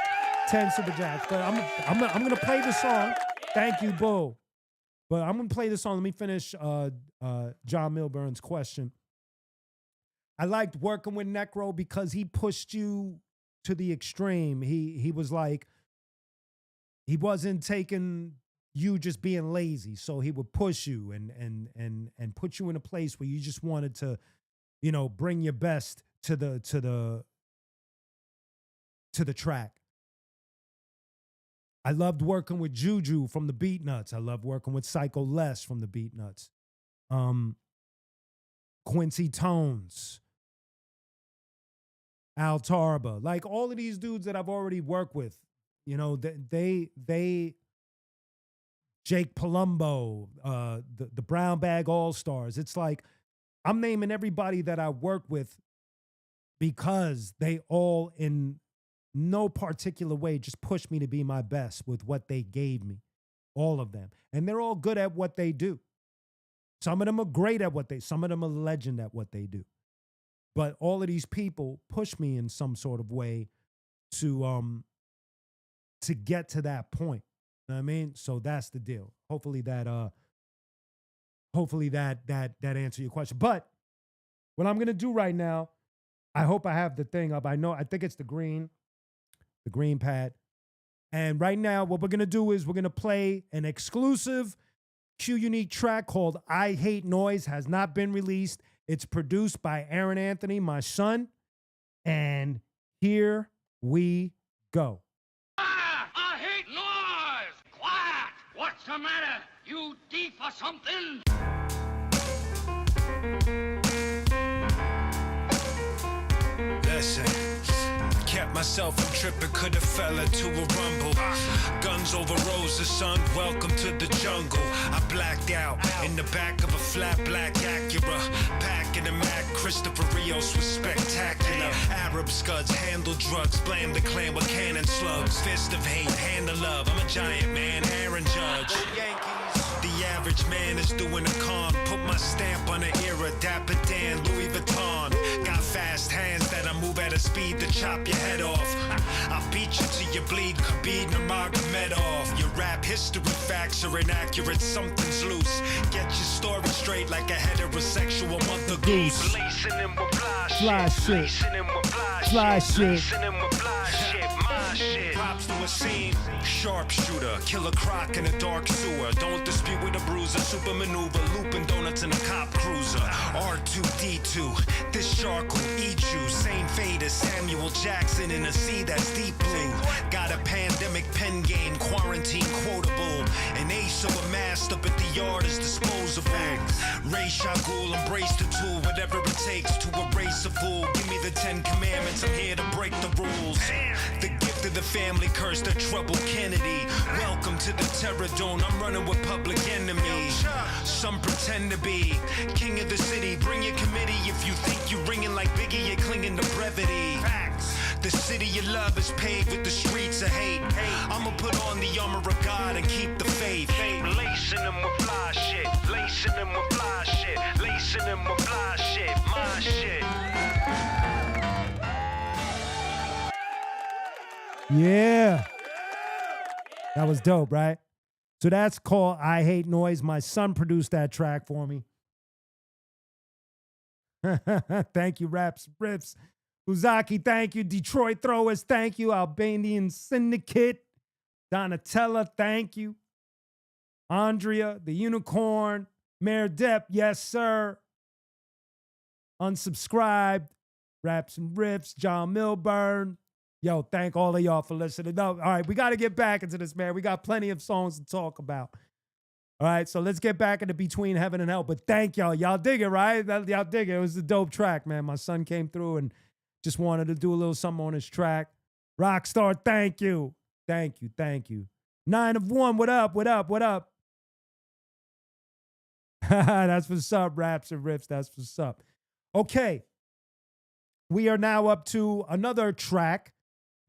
A: 10 Super Jacks. But I'm gonna play the song. Thank you, Bull. But I'm gonna play the song. Let me finish John Milburn's question. I liked working with Necro because he pushed you to the extreme. He was like, he wasn't taking you just being lazy. So he would push you and put you in a place where you just wanted to, you know, bring your best to the track. I loved working with Juju from the Beatnuts. I loved working with Psycho Les from the Beatnuts. Quincy Tones, Al Tarba, like all of these dudes that I've already worked with, you know, they Jake Palumbo, the Brown Bag All-Stars. It's like I'm naming everybody that I work with because they all in no particular way just pushed me to be my best with what they gave me, all of them. And they're all good at what they do. Some of them are great at some of them are legend at what they do. But all of these people push me in some sort of way to get to that point. You know what I mean? So that's the deal. Hopefully that answer your question. But what I'm gonna do right now, I hope I have the thing up. I think it's the green pad. And right now, what we're gonna do is we're gonna play an exclusive qunique track called I Hate Noise. Has not been released. It's produced by Aaron Anthony, my son. And here we go.
B: I hate noise! Quiet! What's the matter? You deaf or something?
C: Listen, kept myself from tripping, could've fell into a rumble. Guns over roses, son, welcome to the jungle. I blacked out in the back of a flat black Acura, packing a Mac. Christopher Rios was spectacular. Arab scuds handle drugs, blame the clan with cannon slugs. Fist of hate, hand of love. I'm a giant man, Aaron Judge. The average man is doing a con. Put my stamp on the era, Dapper Dan, Louis Vuitton. Got fast hands that I move at a speed to chop your head off. I'll beat you till you bleed, Khabib Nurmagomedov. Your rap history facts are inaccurate, something's loose. Get your story straight like a heterosexual mother goose.
A: Fly shit. Fly shit.
C: Props to a scene. Sharpshooter, killer croc in a dark sewer. Don't dispute with a bruiser, super maneuver, looping donuts in a cop cruiser. R2D2, this shark will eat you. Same fate as Samuel Jackson in a sea that's deep blue. Got a pandemic pen game, quarantine quotable. An ace of a mask up at the yard is disposable. Ray Shagul, embrace the tool, whatever it takes to erase a fool. Give me the 10 commandments, I'm here to break the rules. The gift of the family curse, the trouble Kennedy. Welcome to the terror zone, I'm running with public enemy. Some pretend to be king of the city. Bring your committee if you think you're ringing like Biggie, you're clinging to brevity. The city you love is paved with the streets of hate. I'ma put on the armor of God and keep the faith. Lacing them with fly shit, lacing them with fly shit, lacing them with fly shit, my shit.
A: Yeah. That was dope, right? So that's called I Hate Noise. My son produced that track for me. Thank you, Raps Riffs. Uzaki, thank you. Detroit Throwers, thank you. Albanian Syndicate. Donatella, thank you. Andrea, the Unicorn. Mayor Depp, yes, sir. Unsubscribed. Raps and Riffs. John Milburn. Yo, thank all of y'all for listening. No, all right, we got to get back into this, man. We got plenty of songs to talk about. All right, so let's get back into Between Heaven and Hell. But thank y'all. Y'all dig it, right? Y'all dig it. It was a dope track, man. My son came through and just wanted to do a little something on his track. Rockstar, thank you. Thank you, thank you. 9 of 1, what up, what up, what up? That's what's up, Raps and Riffs. That's what's up. Okay, we are now up to another track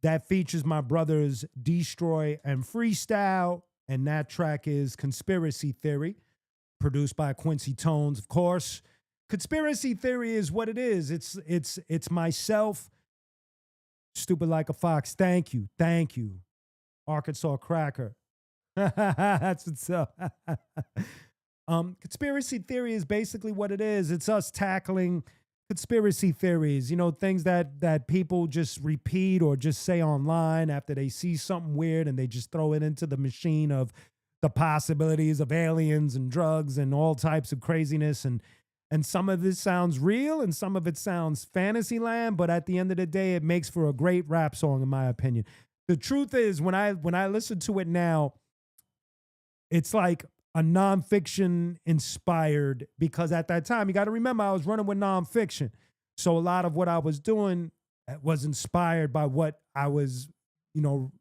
A: that features my brothers Destroy and Freestyle, and that track is Conspiracy Theory, produced by Quincy Tones, of course. Conspiracy Theory is what it is. It's myself, Stupid Like a Fox. Thank you, Arkansas Cracker. That's what's up. Conspiracy Theory is basically what it is. It's us tackling conspiracy theories, you know, things that people just repeat or just say online after they see something weird and they just throw it into the machine of the possibilities of aliens and drugs and all types of craziness. And some of this sounds real and some of it sounds fantasy land, but at the end of the day, it makes for a great rap song, in my opinion. The truth is, when I listen to it now, it's like a nonfiction inspired, because at that time, you got to remember, I was running with nonfiction. So a lot of what I was doing was inspired by what I was, you know,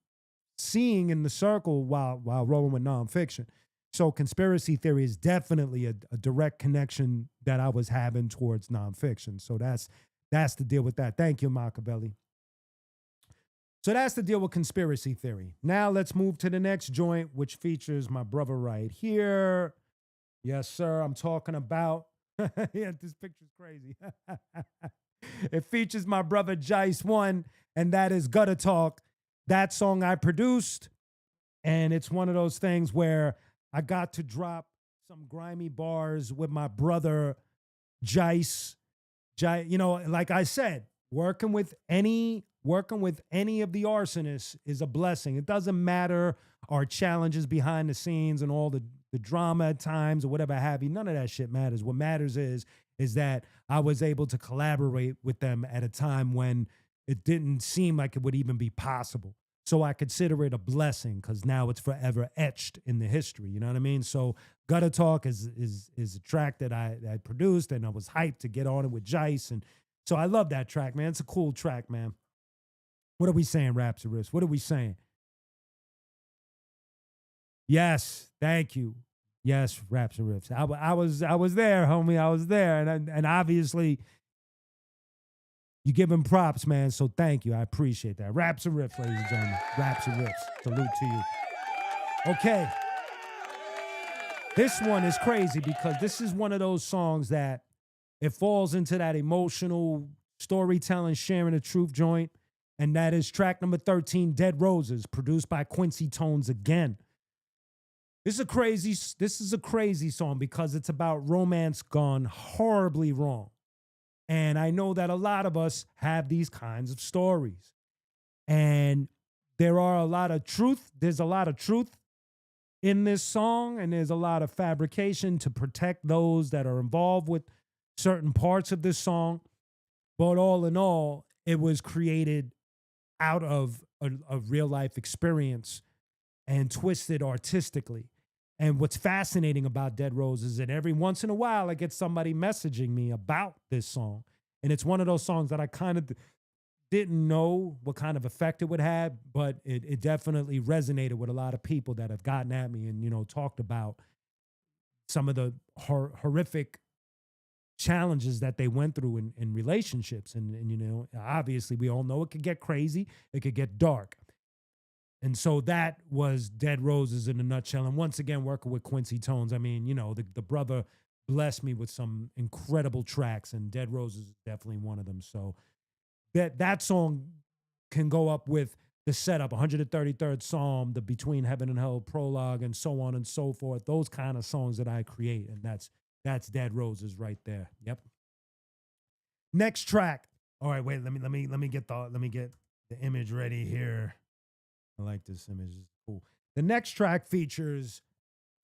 A: seeing in the circle while rolling with nonfiction. So conspiracy theory is definitely a direct connection that I was having towards nonfiction. So that's the deal with that. Thank you, Machiavelli. So that's the deal with conspiracy theory. Now let's move to the next joint, which features my brother right here. Yes, sir. I'm talking about, yeah, this picture's crazy. It features my brother Jice One, and that is Gutter Talk. That song I produced, and it's one of those things where I got to drop some grimy bars with my brother Jice. You know, like I said, working with any of the arsonists is a blessing. It doesn't matter our challenges behind the scenes and all the drama at times or whatever have you. None of that shit matters. What matters is that I was able to collaborate with them at a time when it didn't seem like it would even be possible. So I consider it a blessing, because now it's forever etched in the history. You know what I mean? So Gutter Talk is a track that I produced, and I was hyped to get on it with Jice. And so I love that track, man. It's a cool track, man. What are we saying, Raps and Riffs? What are we saying? Yes, thank you. Yes, Raps and Riffs. I was there, homie. I was there, and obviously you give him props, man. So thank you. I appreciate that. Raps and Riffs, ladies and gentlemen. Raps and Riffs. Salute to you. Okay. This one is crazy because this is one of those songs that it falls into that emotional storytelling, sharing the truth joint. And that is track number 13, Dead Roses, produced by Quincy Tones again. This is a crazy song because it's about romance gone horribly wrong. And I know that a lot of us have these kinds of stories. And there's a lot of truth in this song, and there's a lot of fabrication to protect those that are involved with certain parts of this song. But all in all, it was created out of a real life experience and twisted artistically. And what's fascinating about Dead Roses is that every once in a while I get somebody messaging me about this song. And it's one of those songs that I kind of didn't know what kind of effect it would have, but it definitely resonated with a lot of people that have gotten at me and, you know, talked about some of the horrific challenges that they went through in relationships. And, you know, obviously we all know it could get crazy, it could get dark. And so that was Dead Roses in a nutshell. And once again, working with Quincy Tones, I mean, you know, the brother blessed me with some incredible tracks, and Dead Roses is definitely one of them. So that song can go up with the setup, 133rd Psalm, the Between Heaven and Hell prologue, and so on and so forth. Those kind of songs that I create, and that's Dead Roses right there. Yep. Next track. All right, wait. Let me get the image ready here. I like this image. It's cool. The next track features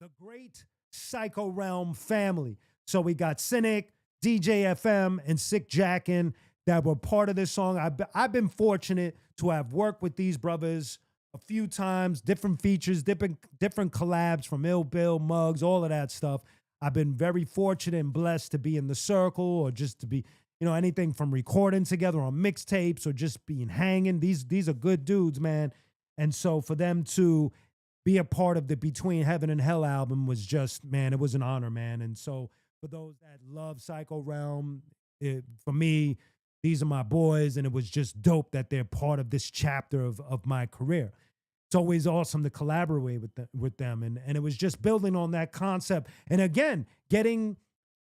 A: the great Psycho Realm family. So we got Cynic, DJ FM, and Sick Jackin that were part of this song. I've been fortunate to have worked with these brothers a few times, different features, different collabs from Ill Bill, Muggs, all of that stuff. I've been very fortunate and blessed to be in the circle, or just to be, you know, anything from recording together on mixtapes or just being hanging. These are good dudes, man. And so for them to be a part of the Between Heaven and Hell album was just, man, it was an honor, man. And so for those that love Psycho Realm, for me, these are my boys, and it was just dope that they're part of this chapter of my career. It's always awesome to collaborate with them. And it was just building on that concept. And again, getting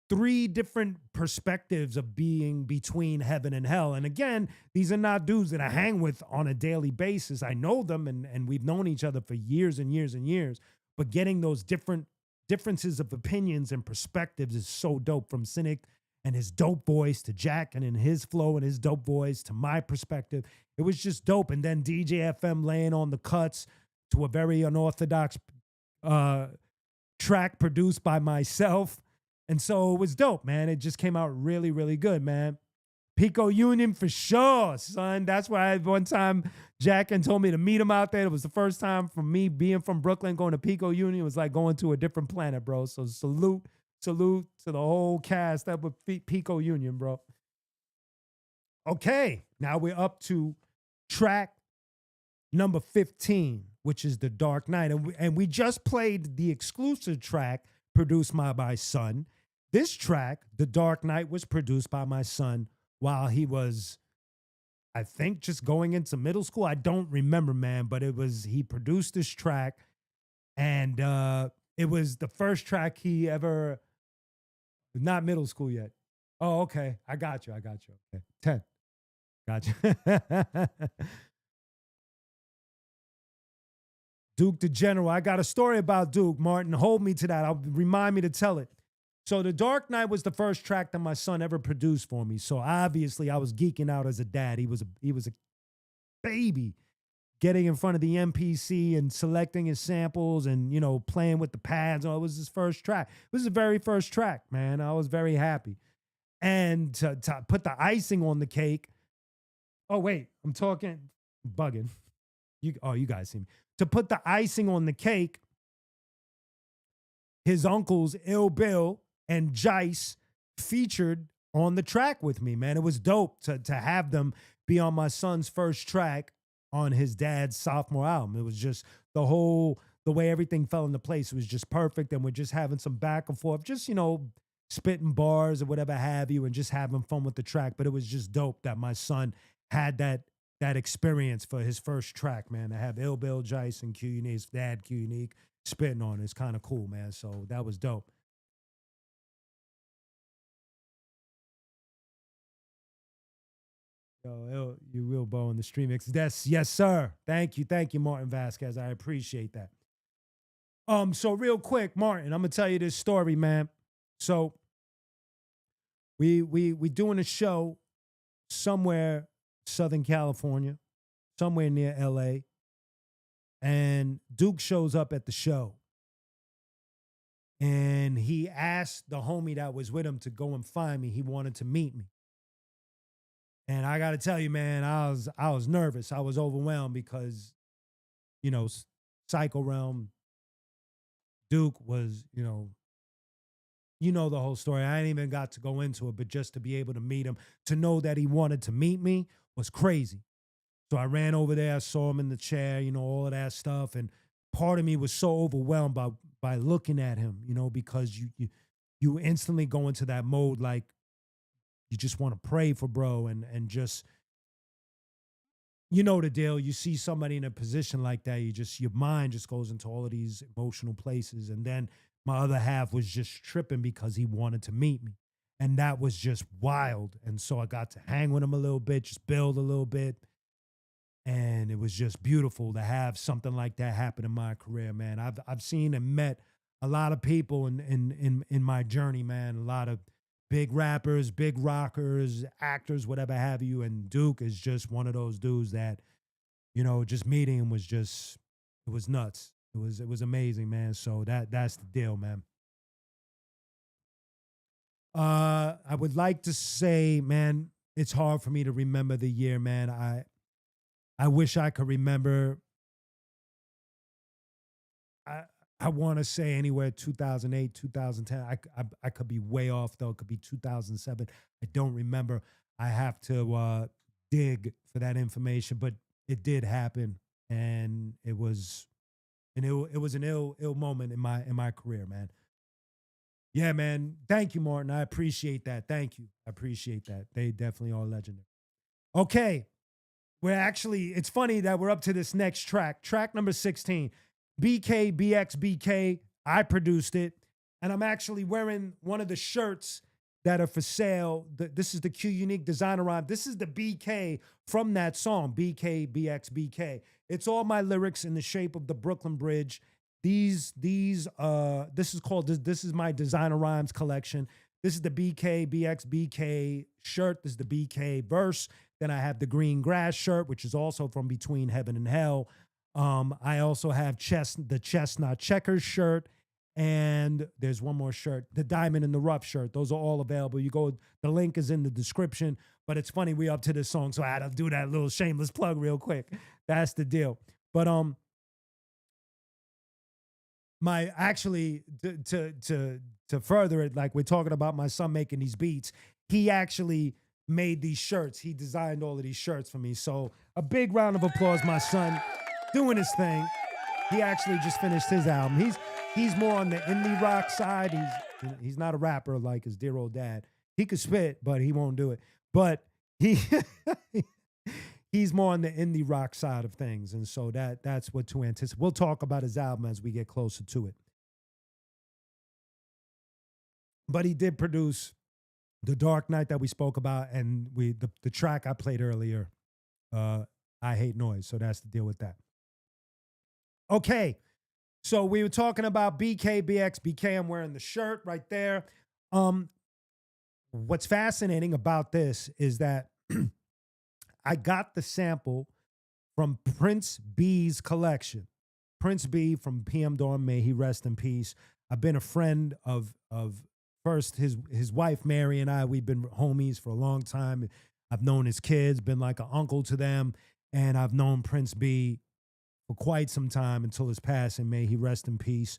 A: 3 different perspectives of being between heaven and hell. And again, these are not dudes that I hang with on a daily basis. I know them, and we've known each other for years and years and years. But getting those differences of opinions and perspectives is so dope, from Cynic and his dope voice to Jack and in his flow and his dope voice to my perspective. It was just dope. And then DJ FM laying on the cuts to a very unorthodox track produced by myself. And so it was dope, man. It just came out really, really good, man. Pico Union for sure, son. That's why one time Jack and told me to meet him out there. It was the first time for me being from Brooklyn, going to Pico Union. It was like going to a different planet, bro. So salute to the whole cast up with Pico Union, bro. Okay, now we're up to track number 15, which is The Dark Knight. And we just played the exclusive track produced by my son. This track, The Dark Knight, was produced by my son while he was, I think, just going into middle school. I don't remember, man, but he produced this track, and it was the first track he ever, not middle school yet. Oh, okay. I got you. Okay. 10. Gotcha. Duke the General. I got a story about Duke, Martin. Hold me to that. Remind me to tell it. So The Dark Knight was the first track that my son ever produced for me. So obviously I was geeking out as a dad. He was a baby, getting in front of the MPC and selecting his samples and, you know, playing with the pads. Oh, it was his first track. It was the very first track, man. I was very happy. And to put the icing on the cake. Oh, wait, I'm bugging. You guys see me. To put the icing on the cake, his uncles, Ill Bill and Jice, featured on the track with me, man. It was dope to have them be on my son's first track on his dad's sophomore album. It was just the way everything fell into place was just perfect. And we're just having some back and forth, just, you know, spitting bars or whatever have you, and just having fun with the track. But it was just dope that my son had that experience for his first track, man. To have Ill Bill, Jice, and qunique, his dad qunique, spitting on it. It's kind of cool, man. So that was dope. Yo, you real Bo in the stream mix. Yes, sir. Thank you, Martin Vasquez. I appreciate that. So real quick, Martin, I'm gonna tell you this story, man. So we doing a show somewhere Southern California, somewhere near LA, and Duke shows up at the show. And he asked the homie that was with him to go and find me. He wanted to meet me. And I got to tell you, man, I was nervous. I was overwhelmed because, you know, Psycho Realm, Duke was, you know the whole story. I ain't even got to go into it, but just to be able to meet him, to know that he wanted to meet me was crazy. So I ran over there, I saw him in the chair, you know, all of that stuff. And part of me was so overwhelmed by looking at him, you know, because you instantly go into that mode like, you just want to pray for bro and just, you know the deal. You see somebody in a position like that, your mind just goes into all of these emotional places. And then my other half was just tripping because he wanted to meet me. And that was just wild. And so I got to hang with him a little bit, just build a little bit. And it was just beautiful to have something like that happen in my career, man. I've seen and met a lot of people in my journey, man. A lot of big rappers, big rockers, actors, whatever have you. And Duke is just one of those dudes that, just meeting him was just, it was nuts. It was amazing, man. So that's the deal, man. I would like to say, man, it's hard for me to remember the year, man. I wish I could remember. I want to say anywhere 2008, 2010. I could be way off though. It could be 2007. I don't remember. I have to dig for that information, but it did happen, and it was an ill moment in my career, man. Yeah, man. Thank you, Martin. I appreciate that. Thank you. I appreciate that. They definitely are legendary. Okay. It's funny that we're up to this next track number 16, BK. I produced it, and I'm actually wearing one of the shirts that are for sale. This is the qunique designer rhyme. This is the BK from that song, BK. It's all my lyrics in the shape of the Brooklyn Bridge. This is my designer rhymes collection. This is the BK shirt. This is the BK verse. Then I have the green grass shirt, which is also from Between Heaven and Hell. I also have the chestnut checkers shirt. And there's one more shirt, the diamond in the rough shirt. Those are all available. The link is in the description. But it's funny, we up to this song, so I had to do that little shameless plug real quick. That's the deal. But to further it, like we're talking about my son making these beats, he actually made these shirts. He designed all of these shirts for me. So a big round of applause, my son doing his thing. He actually just finished his album. He's more on the indie rock side. He's not a rapper like his dear old dad. He could spit, but he won't do it. But he's more on the indie rock side of things. And so that's what to anticipate. We'll talk about his album as we get closer to it. But he did produce The Dark Knight that we spoke about, and the track I played earlier, I Hate Noise. So that's the deal with that. Okay. So we were talking about BK. I'm wearing the shirt right there. What's fascinating about this is that I got the sample from Prince B's collection. Prince B from PM Dawn, may he rest in peace. I've been a friend of first his wife Mary and I. We've been homies for a long time. I've known his kids, been like an uncle to them, and I've known Prince B for quite some time until his passing. May he rest in peace.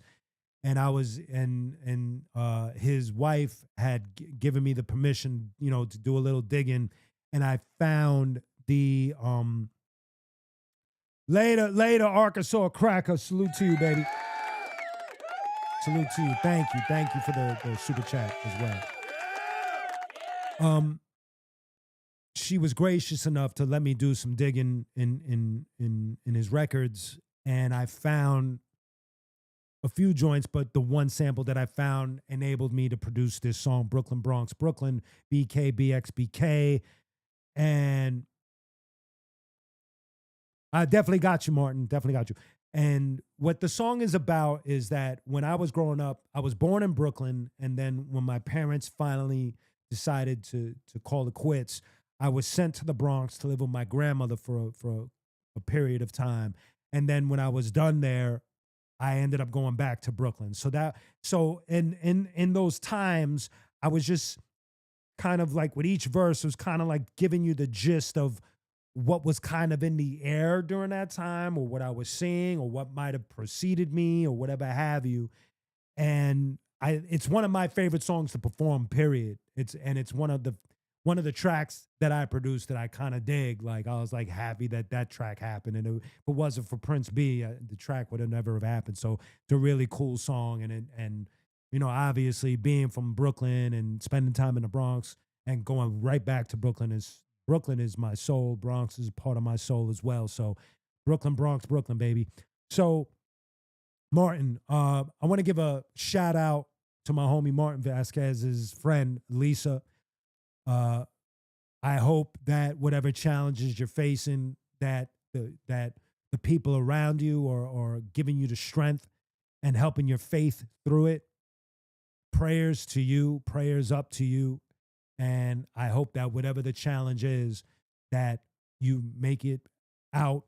A: And I was his wife had given me the permission, to do a little digging, and I found the later Arkansas cracker. Salute to you, baby. Salute to you. Thank you for the super chat as well. She was gracious enough to let me do some digging in his records, and I found a few joints, but the one sample that I found enabled me to produce this song, Brooklyn Bronx Brooklyn, BK. And I definitely got you, Martin. Definitely got you. And what the song is about is that when I was growing up, I was born in Brooklyn, and then when my parents finally decided to call it quits, I was sent to the Bronx to live with my grandmother for a period of time. And then when I was done there, I ended up going back to Brooklyn. So in those times, I was just kind of like, with each verse, it was kind of like giving you the gist of what was kind of in the air during that time, or what I was seeing, or what might have preceded me, or whatever have you. And it's one of my favorite songs to perform, period. It's one of the tracks that I produced that I kind of dig. Like, I was like happy that track happened. And if it wasn't for Prince B, the track would have never have happened. So it's a really cool song. And obviously being from Brooklyn and spending time in the Bronx, and going right back to Brooklyn is my soul. Bronx is part of my soul as well. So Brooklyn, Bronx, Brooklyn, baby. So Martin, I want to give a shout out to my homie Martin Vasquez's friend Lisa. I hope that whatever challenges you're facing, that the people around you are giving you the strength and helping your faith through it. Prayers to you, prayers up to you. And I hope that whatever the challenge is, that you make it out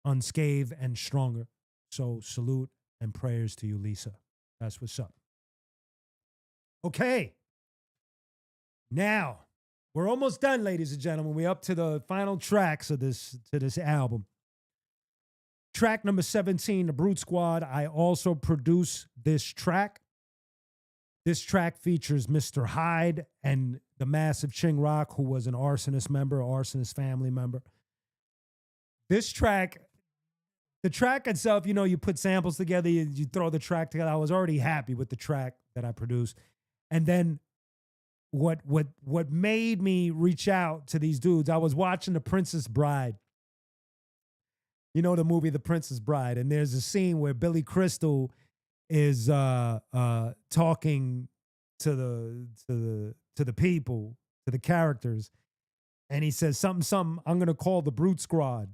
A: unscathed and stronger. So salute and prayers to you, Lisa. That's what's up. Okay. Now, we're almost done, ladies and gentlemen. We're up to the final tracks of this album. Track number 17, The Brute Squad. I also produce this track. This track features Mr. Hyde and the massive Ching Rock, who was an Arsonist member, Arsonist family member. This track, the track itself, you know, you put samples together, you throw the track together. I was already happy with the track that I produced. And then what made me reach out to these dudes, I was watching The Princess Bride. You know the movie The Princess Bride, and there's a scene where Billy Crystal is talking to the people, to the characters, and he says something. I'm gonna call the Brute Squad.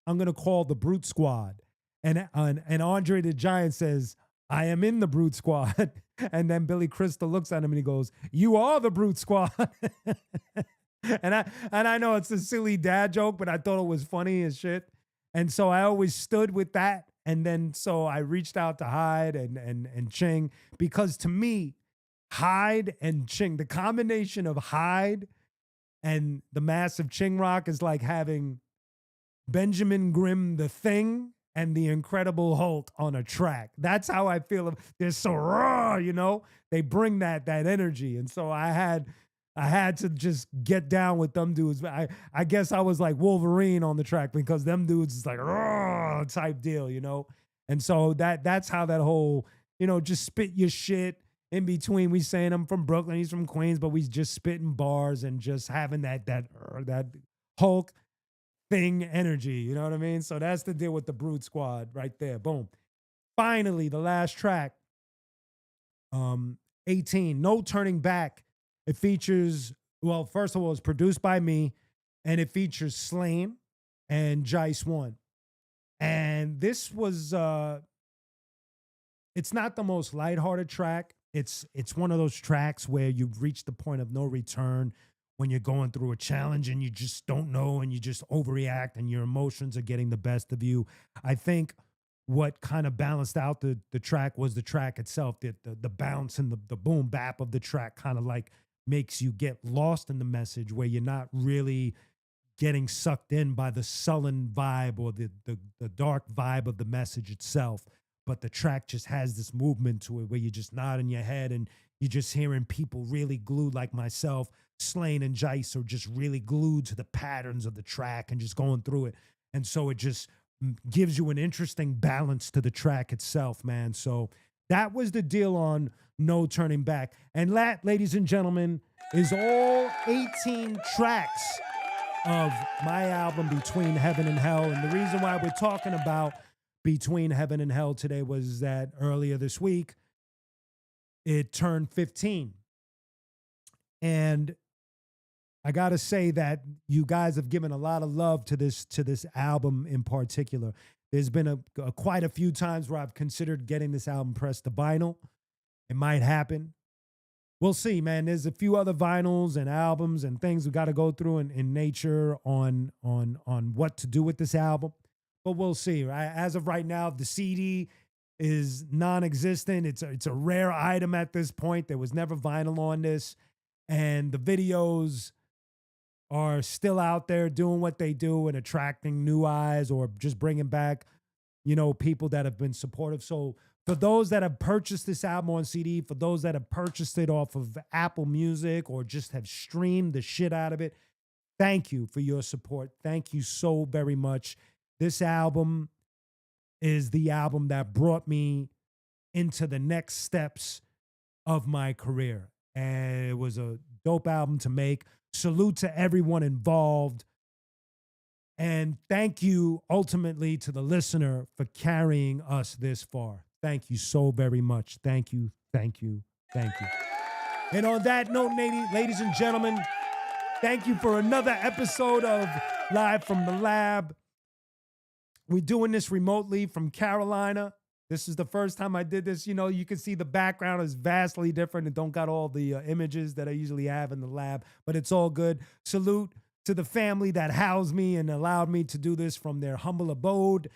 A: I'm gonna call the Brute Squad, and Andre the Giant says, I am in the Brute Squad. And then Billy Crystal looks at him and he goes, you are the Brute Squad. and I know it's a silly dad joke, but I thought it was funny as shit. And so I always stood with that. And then so I reached out to Hyde and Ching, because to me, Hyde and Ching, the combination of Hyde and the massive Ching Rock is like having Benjamin Grimm, the Thing, and the Incredible Hulk on a track. That's how I feel. They're so raw, you know? They bring that energy. And so I had to just get down with them dudes. I guess I was like Wolverine on the track, because them dudes is like raw type deal, you know? And so that's how that whole, you know, just spit your shit in between. We saying I'm from Brooklyn, he's from Queens, but we just spitting bars and just having that Hulk Thing energy, you know what I mean? So that's the deal with the Brute Squad right there. Boom. Finally, the last track, 18, No Turning Back. It features, well, first of all, it's produced by me, and it features Slane and Jice One. And this was, it's not the most lighthearted track. It's one of those tracks where you've reached the point of no return, when you're going through a challenge and you just don't know and you just overreact and your emotions are getting the best of you. I think what kind of balanced out the track was the track itself. The bounce and the boom bap of the track kind of like makes you get lost in the message, where you're not really getting sucked in by the sullen vibe or the dark vibe of the message itself. But the track just has this movement to it where you're just nodding your head and you're just hearing people really glued, like myself. Slane and Jice are just really glued to the patterns of the track and just going through it. And so it just gives you an interesting balance to the track itself, man. So that was the deal on No Turning Back. And that, ladies and gentlemen, is all 18 tracks of my album Between Heaven and Hell. And the reason why we're talking about Between Heaven and Hell today was that earlier this week, it turned 15. And I got to say that you guys have given a lot of love to this album in particular. There's been quite a few times where I've considered getting this album pressed to vinyl. It might happen. We'll see, man. There's a few other vinyls and albums and things we got to go through in nature on what to do with this album. But we'll see. Right? As of right now, the CD is non-existent. It's a rare item at this point. There was never vinyl on this. And the videos are still out there doing what they do and attracting new eyes, or just bringing back, you know, people that have been supportive. So for those that have purchased this album on CD, for those that have purchased it off of Apple Music or just have streamed the shit out of it, thank you for your support. Thank you so very much. This album is the album that brought me into the next steps of my career. And it was a dope album to make. Salute to everyone involved. And thank you ultimately to the listener for carrying us this far. Thank you so very much. Thank you, thank you, thank you. And on that note, ladies and gentlemen, thank you for another episode of Live from the Lab. We're doing this remotely from Carolina. This is the first time I did this. You know, you can see the background is vastly different and don't got all the images that I usually have in the lab, but it's all good. Salute to the family that housed me and allowed me to do this from their humble abode.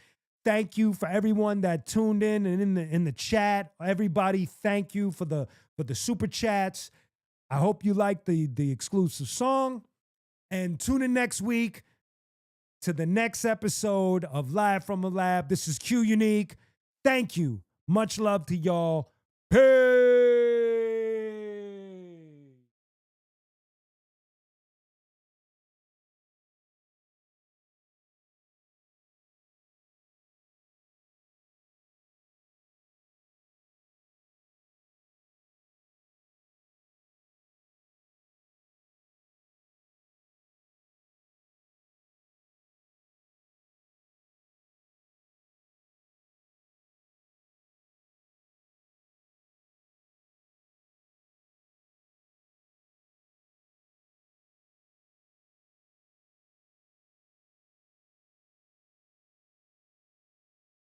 A: Thank you for everyone that tuned in and in the chat. Everybody, thank you for the super chats. I hope you like the exclusive song. And tune in next week to the next episode of Live from the Lab. This is qunique. Thank you. Much love to y'all. Peace.